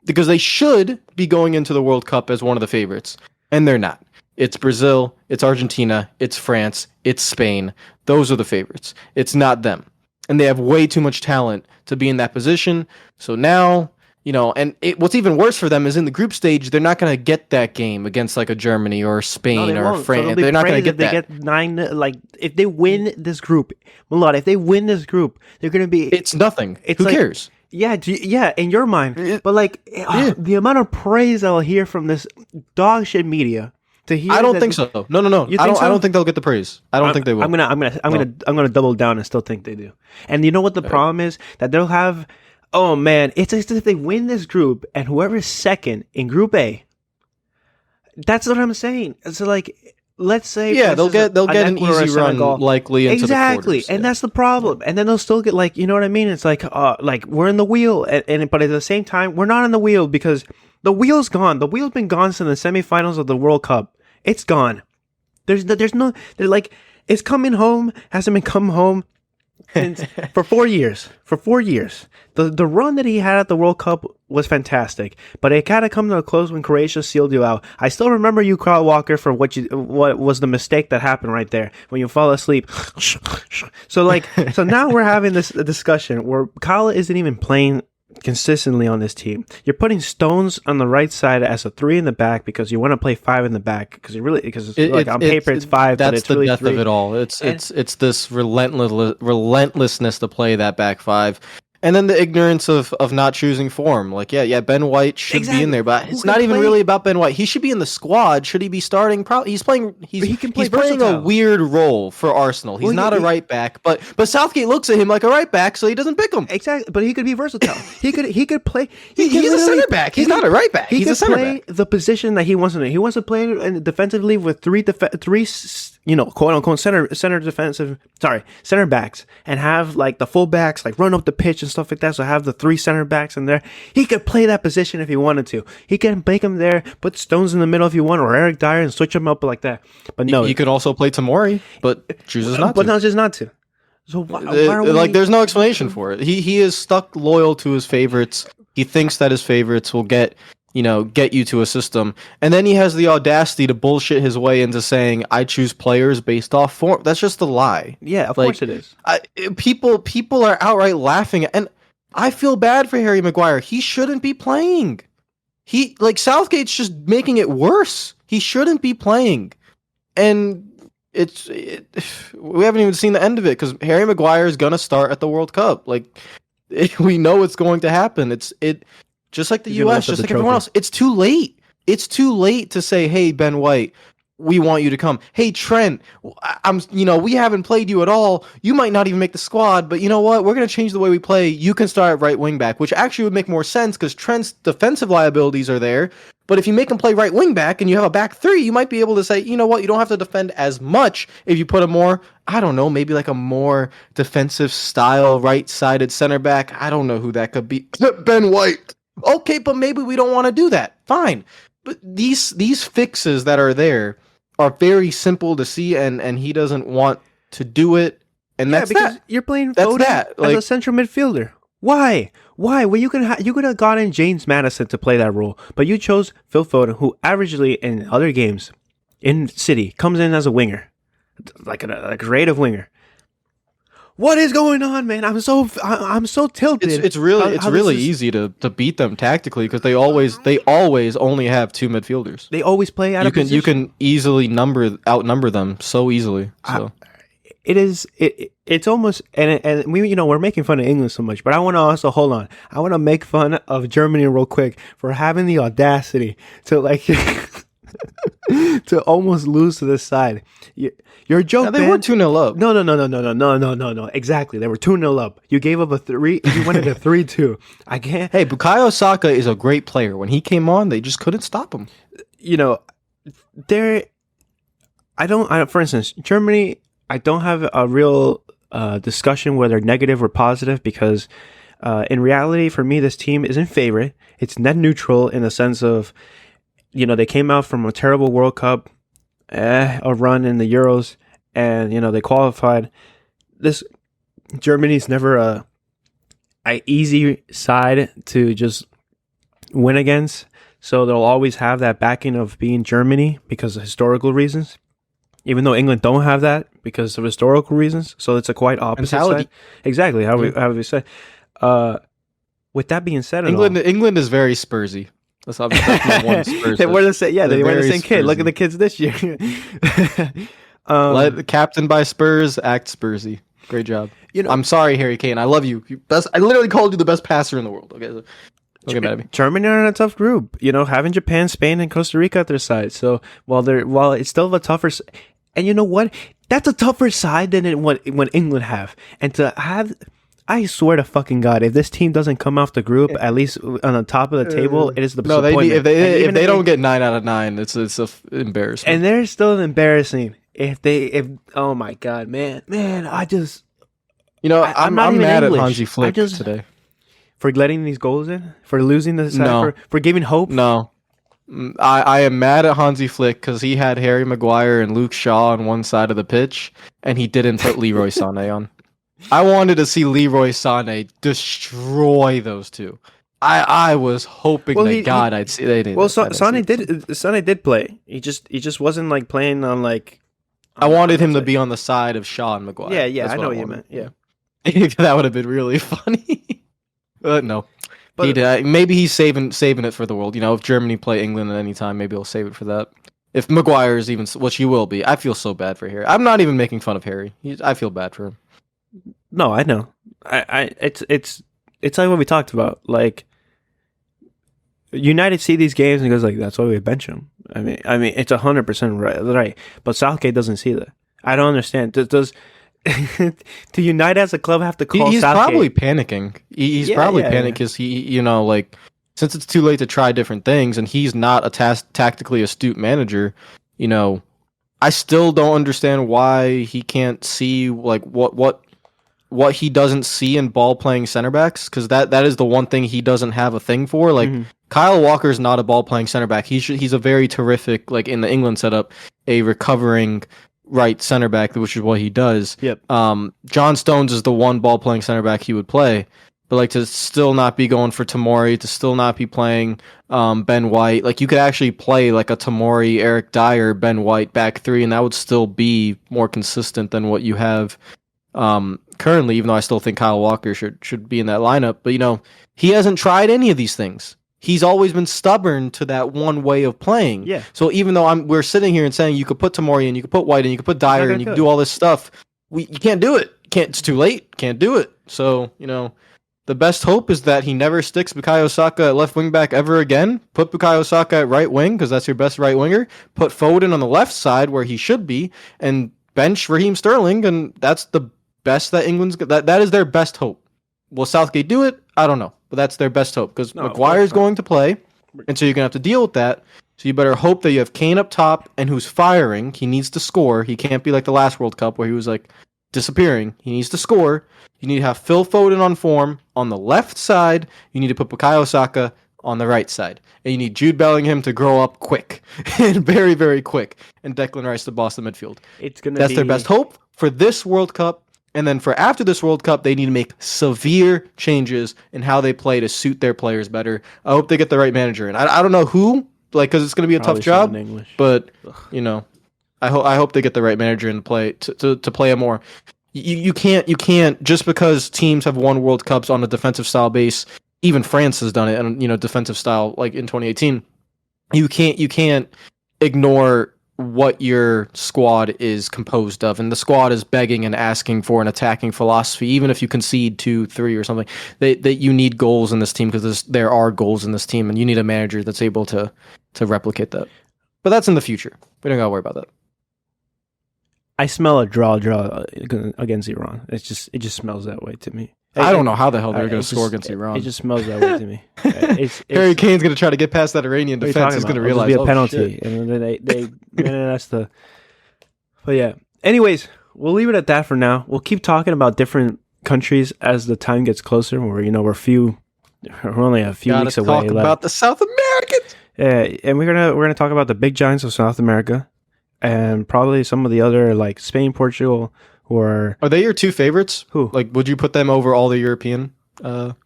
Because they should be going into the World Cup as one of the favorites. And they're not. It's Brazil, it's Argentina, it's France, it's Spain. Those are the favorites. It's not them. And they have way too much talent to be in that position. So now, what's even worse for them is in the group stage, they're not going to get that game against like a Germany or Spain or France. So they're not going to get that. They get 9, if they win this group, Milad, if they win this group, they're going to be... It's nothing. Who cares? Yeah, in your mind. But the amount of praise I'll hear from this dog shit media... I don't think so. No. I don't think they'll get the praise. I don't think they will. I'm gonna double down and still think they do. And you know what the problem is? That they'll have. Oh man, it's as if they win this group and whoever's second in Group A. That's what I'm saying. So let's say they'll get an easy run likely into the quarters. And that's the problem. And then they'll still get you know what I mean? It's we're in the wheel, but at the same time we're not in the wheel because the wheel's gone. The wheel's been gone since the semifinals of the World Cup. It's gone. There's no. They're it's coming home. Hasn't been come home for 4 years. For 4 years, the run that he had at the World Cup was fantastic, but it kind of come to a close when Croatia sealed you out. I still remember you, Kyle Walker, for what was the mistake that happened right there when you fall asleep. So now we're having this discussion where Kyle isn't even playing consistently on this team. You're putting Stones on the right side as a 3 in the back because you want to play 5 in the back because on paper it's 5, but That's it's the really death 3. of it all. It's this relentlessness to play that back 5. And then the ignorance of not choosing form. Like, Ben White should be in there, but it's not even really about Ben White. He should be in the squad. Should he be starting? Probably. He's playing. He's playing a weird role for Arsenal. He's not a right back, but Southgate looks at him like a right back, so he doesn't pick him. Exactly, but he could be versatile. He could play. He's a center back. He's not a right back. He's a center back. The position that he wants to. He wants to play defensively with three quote unquote center backs, and have like the full backs like run up the pitch and stuff like that. So have the 3 center backs in there. He could play that position if he wanted to. He can make him there, put Stones in the middle if you want, or Eric Dyer, and switch him up like that. But no, he could also play Tomori, but chooses not to. But not just not to. So why are we... there's no explanation for it. He is stuck loyal to his favorites. He thinks that his favorites will get you to a system, and then he has the audacity to bullshit his way into saying, "I choose players based off form." That's just a lie. Yeah, of course it is. People are outright laughing, and I feel bad for Harry Maguire. He shouldn't be playing. Southgate's just making it worse. He shouldn't be playing, and we haven't even seen the end of it because Harry Maguire is gonna start at the World Cup. We know it's going to happen. Just like the U.S., just like everyone else, it's too late. It's too late to say, "Hey, Ben White, we want you to come. Hey, Trent, we haven't played you at all. You might not even make the squad, but you know what? We're going to change the way we play. You can start at right wing back," which actually would make more sense because Trent's defensive liabilities are there. But if you make him play right wing back and you have a back 3, you might be able to say, you know what? You don't have to defend as much if you put a more, I don't know, maybe like a more defensive style right-sided center back. I don't know who that could be. Ben White. Okay, but maybe we don't want to do that. Fine. But these fixes that are there are very simple to see, and he doesn't want to do it. And that's because that. You're playing Foden as a central midfielder. Why? Well, you could have gotten James Maddison to play that role, but you chose Phil Foden, who averagely in other games in City comes in as a winger, like a creative winger. What is going on, man? I'm so tilted. It's really easy to beat them tactically because they always only have 2 midfielders. They always play out of position. You can easily outnumber them so easily. So it's almost and we we're making fun of England so much, but I want to also hold on. I want to make fun of Germany real quick for having the audacity to to almost lose to this side. Your joke, they were 2-0 up. No. Exactly. They were 2-0 up. You gave up a 3. You went into 3-2. I can't. Hey, Bukayo Saka is a great player. When he came on, they just couldn't stop him. For instance, Germany, I don't have a real discussion whether negative or positive because in reality, for me, this team isn't favorite. It's net neutral in the sense of, they came out from a terrible World Cup, a run in the Euros, and they qualified. This Germany's never a easy side to just win against, so they'll always have that backing of being Germany because of historical reasons. Even though England don't have that because of historical reasons, so it's a quite opposite side. Exactly how we say. With that being said, England is very Spursy. That's my one Spurs. They were the same. Yeah, they were the same kid. Look at the kids this year. Let the captain by Spurs act Spursy. Great job. I'm sorry, Harry Kane. I love you. I literally called you the best passer in the world. Okay, so don't get mad at me. Germany are in a tough group. Having Japan, Spain, and Costa Rica at their side. So while it's still a tougher, and you know what? That's a tougher side than when England have. And to have, I swear to fucking God, if this team doesn't come off the group at least on the top of the table, it is the disappointment. If they don't get 9 out of 9, it's a embarrassment. And they're still embarrassing if oh my God, man, I just I'm mad at Hansi Flick today for letting these goals in, for losing the side, for giving hope. No. I am mad at Hansi Flick because he had Harry Maguire and Luke Shaw on one side of the pitch, and he didn't put Leroy Sané on. I wanted to see Leroy Sané destroy those two. I was hoping I'd see they didn't. Well, Sané did play. He just wasn't like playing on like. I wanted him to be on the side of Shaw and Maguire. Yeah, I know what you meant. Yeah, that would have been really funny. No. Maybe he's saving it for the world. You know, if Germany play England at any time, maybe he'll save it for that. If Maguire is even, which he will be, I feel so bad for Harry. I'm not even making fun of Harry. I feel bad for him. No, I know. It's like what we talked about. Like United see these games and goes like, "That's why we bench him." I mean, it's 100% right. But Southgate doesn't see that. I don't understand. Does to United as a club have to call? He's Southgate? Probably panicking. He's probably panicking because he, like, since it's too late to try different things, and he's not a tactically astute manager. I still don't understand why he can't see like what he doesn't see in ball playing center backs, because that is the one thing he doesn't have a thing for. Like Kyle Walker's not a ball playing center back. He's a very terrific, like in the England setup, a recovering right center back, which is what he does. Yep. John Stones is the one ball playing center back he would play, but like to still not be going for Tomori, to still not be playing Ben White. Like you could actually play like a Tomori, Eric Dyer, Ben White back three, and that would still be more consistent than what you have currently, even though I still think Kyle Walker should be in that lineup. But he hasn't tried any of these things. He's always been stubborn to that one way of playing. Yeah. So even though we're sitting here and saying you could put Tomori in, you could put White in, you could put Dyer and you could do all this stuff, you can't do it. It's too late. Can't do it. So the best hope is that he never sticks Bukayo Saka at left wing back ever again. Put Bukayo Saka at right wing because that's your best right winger. Put Foden on the left side where he should be, and bench Raheem Sterling, and that's the best that England's that is their best hope. Will Southgate do it? I don't know, but that's their best hope because Maguire's going to play, and so you're gonna have to deal with that. So you better hope that you have Kane up top and who's firing. He needs to score. He can't be like the last World Cup where he was like disappearing. He needs to score. You need to have Phil Foden on form on the left side. You need to put Bukayo Saka on the right side. And you need Jude Bellingham to grow up quick and very, very quick. And Declan Rice to boss the midfield. That's their best hope for this World Cup. And then for after this World Cup, they need to make severe changes in how they play to suit their players better. I hope they get the right manager. And I don't know who, because it's going to be a tough job. But, I hope they get the right manager and play to play a more. You can't just because teams have won World Cups on a defensive style base. Even France has done it, and defensive style like in 2018. You can't ignore what your squad is composed of, and the squad is begging and asking for an attacking philosophy. Even if you concede 2-3 or something, that you need goals in this team because there are goals in this team, and you need a manager that's able to replicate that. But that's in the future. We don't gotta worry about that. I smell a draw against Iran. It just smells that way to me. I don't know how the hell they're going to score against Iran. It just smells that way to me. Harry Kane's going to try to get past that Iranian defense. He's going to realize it'll be a penalty, and then that's the. But yeah. Anyways, we'll leave it at that for now. We'll keep talking about different countries as the time gets closer. Where we're only a few weeks away. Talk about the South Americans. Yeah, and we're gonna talk about the big giants of South America. And probably some of the other like Spain, Portugal, are they your two favorites? Who? Like, would you put them over all the European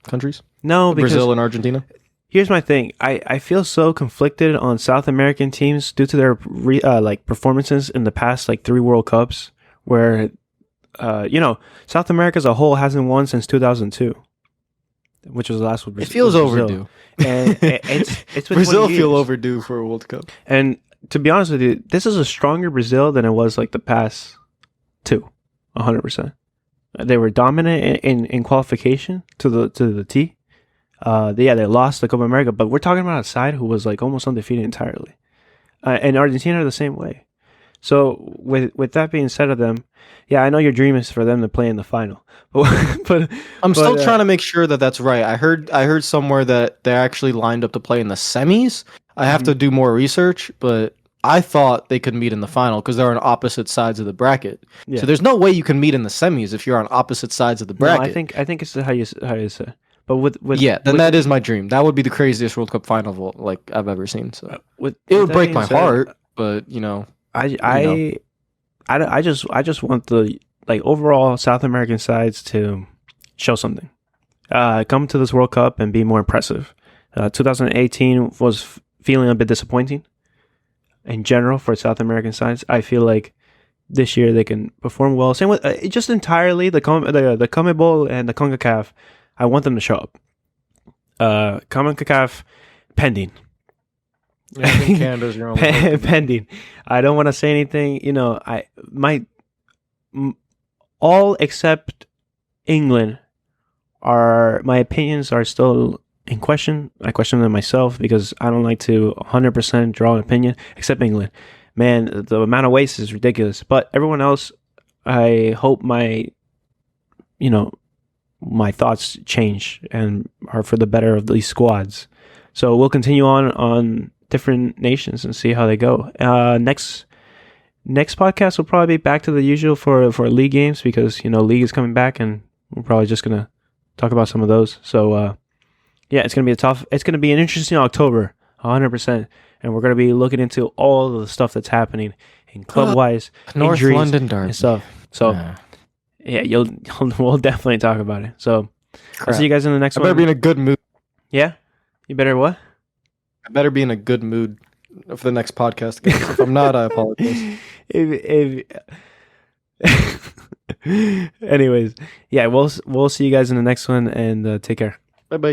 countries? No, because Brazil and Argentina. Here's my thing. I feel so conflicted on South American teams due to their performances in the past 3 World Cups, where South America as a whole hasn't won since 2002, which was the last one. It feels overdue. And it's Brazil feel overdue for a World Cup. And to be honest with you, this is a stronger Brazil than it was the past 2, 100%. They were dominant in qualification to the T. They lost the Copa America, but we're talking about a side who was almost undefeated entirely. And Argentina are the same way. So with that being said of them, yeah, I know your dream is for them to play in the final, but I'm still trying to make sure that that's right. I heard somewhere that they're actually lined up to play in the semis. I have to do more research, but I thought they could meet in the final because they're on opposite sides of the bracket. Yeah. So there's no way you can meet in the semis if you're on opposite sides of the bracket. No, I think it's how you say. But that is my dream. That would be the craziest World Cup final I've ever seen. So it would break my heart, but I just want the overall South American sides to show something. Come to this World Cup and be more impressive. 2018 was feeling a bit disappointing in general for South American sides. I feel like this year they can perform well. Same with just entirely the CONMEBOL and the CONCACAF. I want them to show up. CONCACAF pending. Yeah, I think Canada's your only hope. Pending. I don't want to say anything. All except England are my opinions are still in question. I question them myself because I don't like to 100% draw an opinion. Except England, man, the amount of waste is ridiculous. But everyone else, I hope my thoughts change and are for the better of these squads. So we'll continue on different nations and see how they go. Next podcast will probably be back to the usual for league games because league is coming back and we're probably just gonna talk about some of those. So it's gonna be an interesting October, 100%, and we're gonna be looking into all of the stuff that's happening in club wise, North injuries London derby and stuff. So we'll definitely talk about it. So I'll see you guys in the next one. I better be in a good mood. Yeah, you better what? I better be in a good mood for the next podcast, guys. If I'm not, I apologize. Anyways, we'll see you guys in the next one, and take care. Bye bye.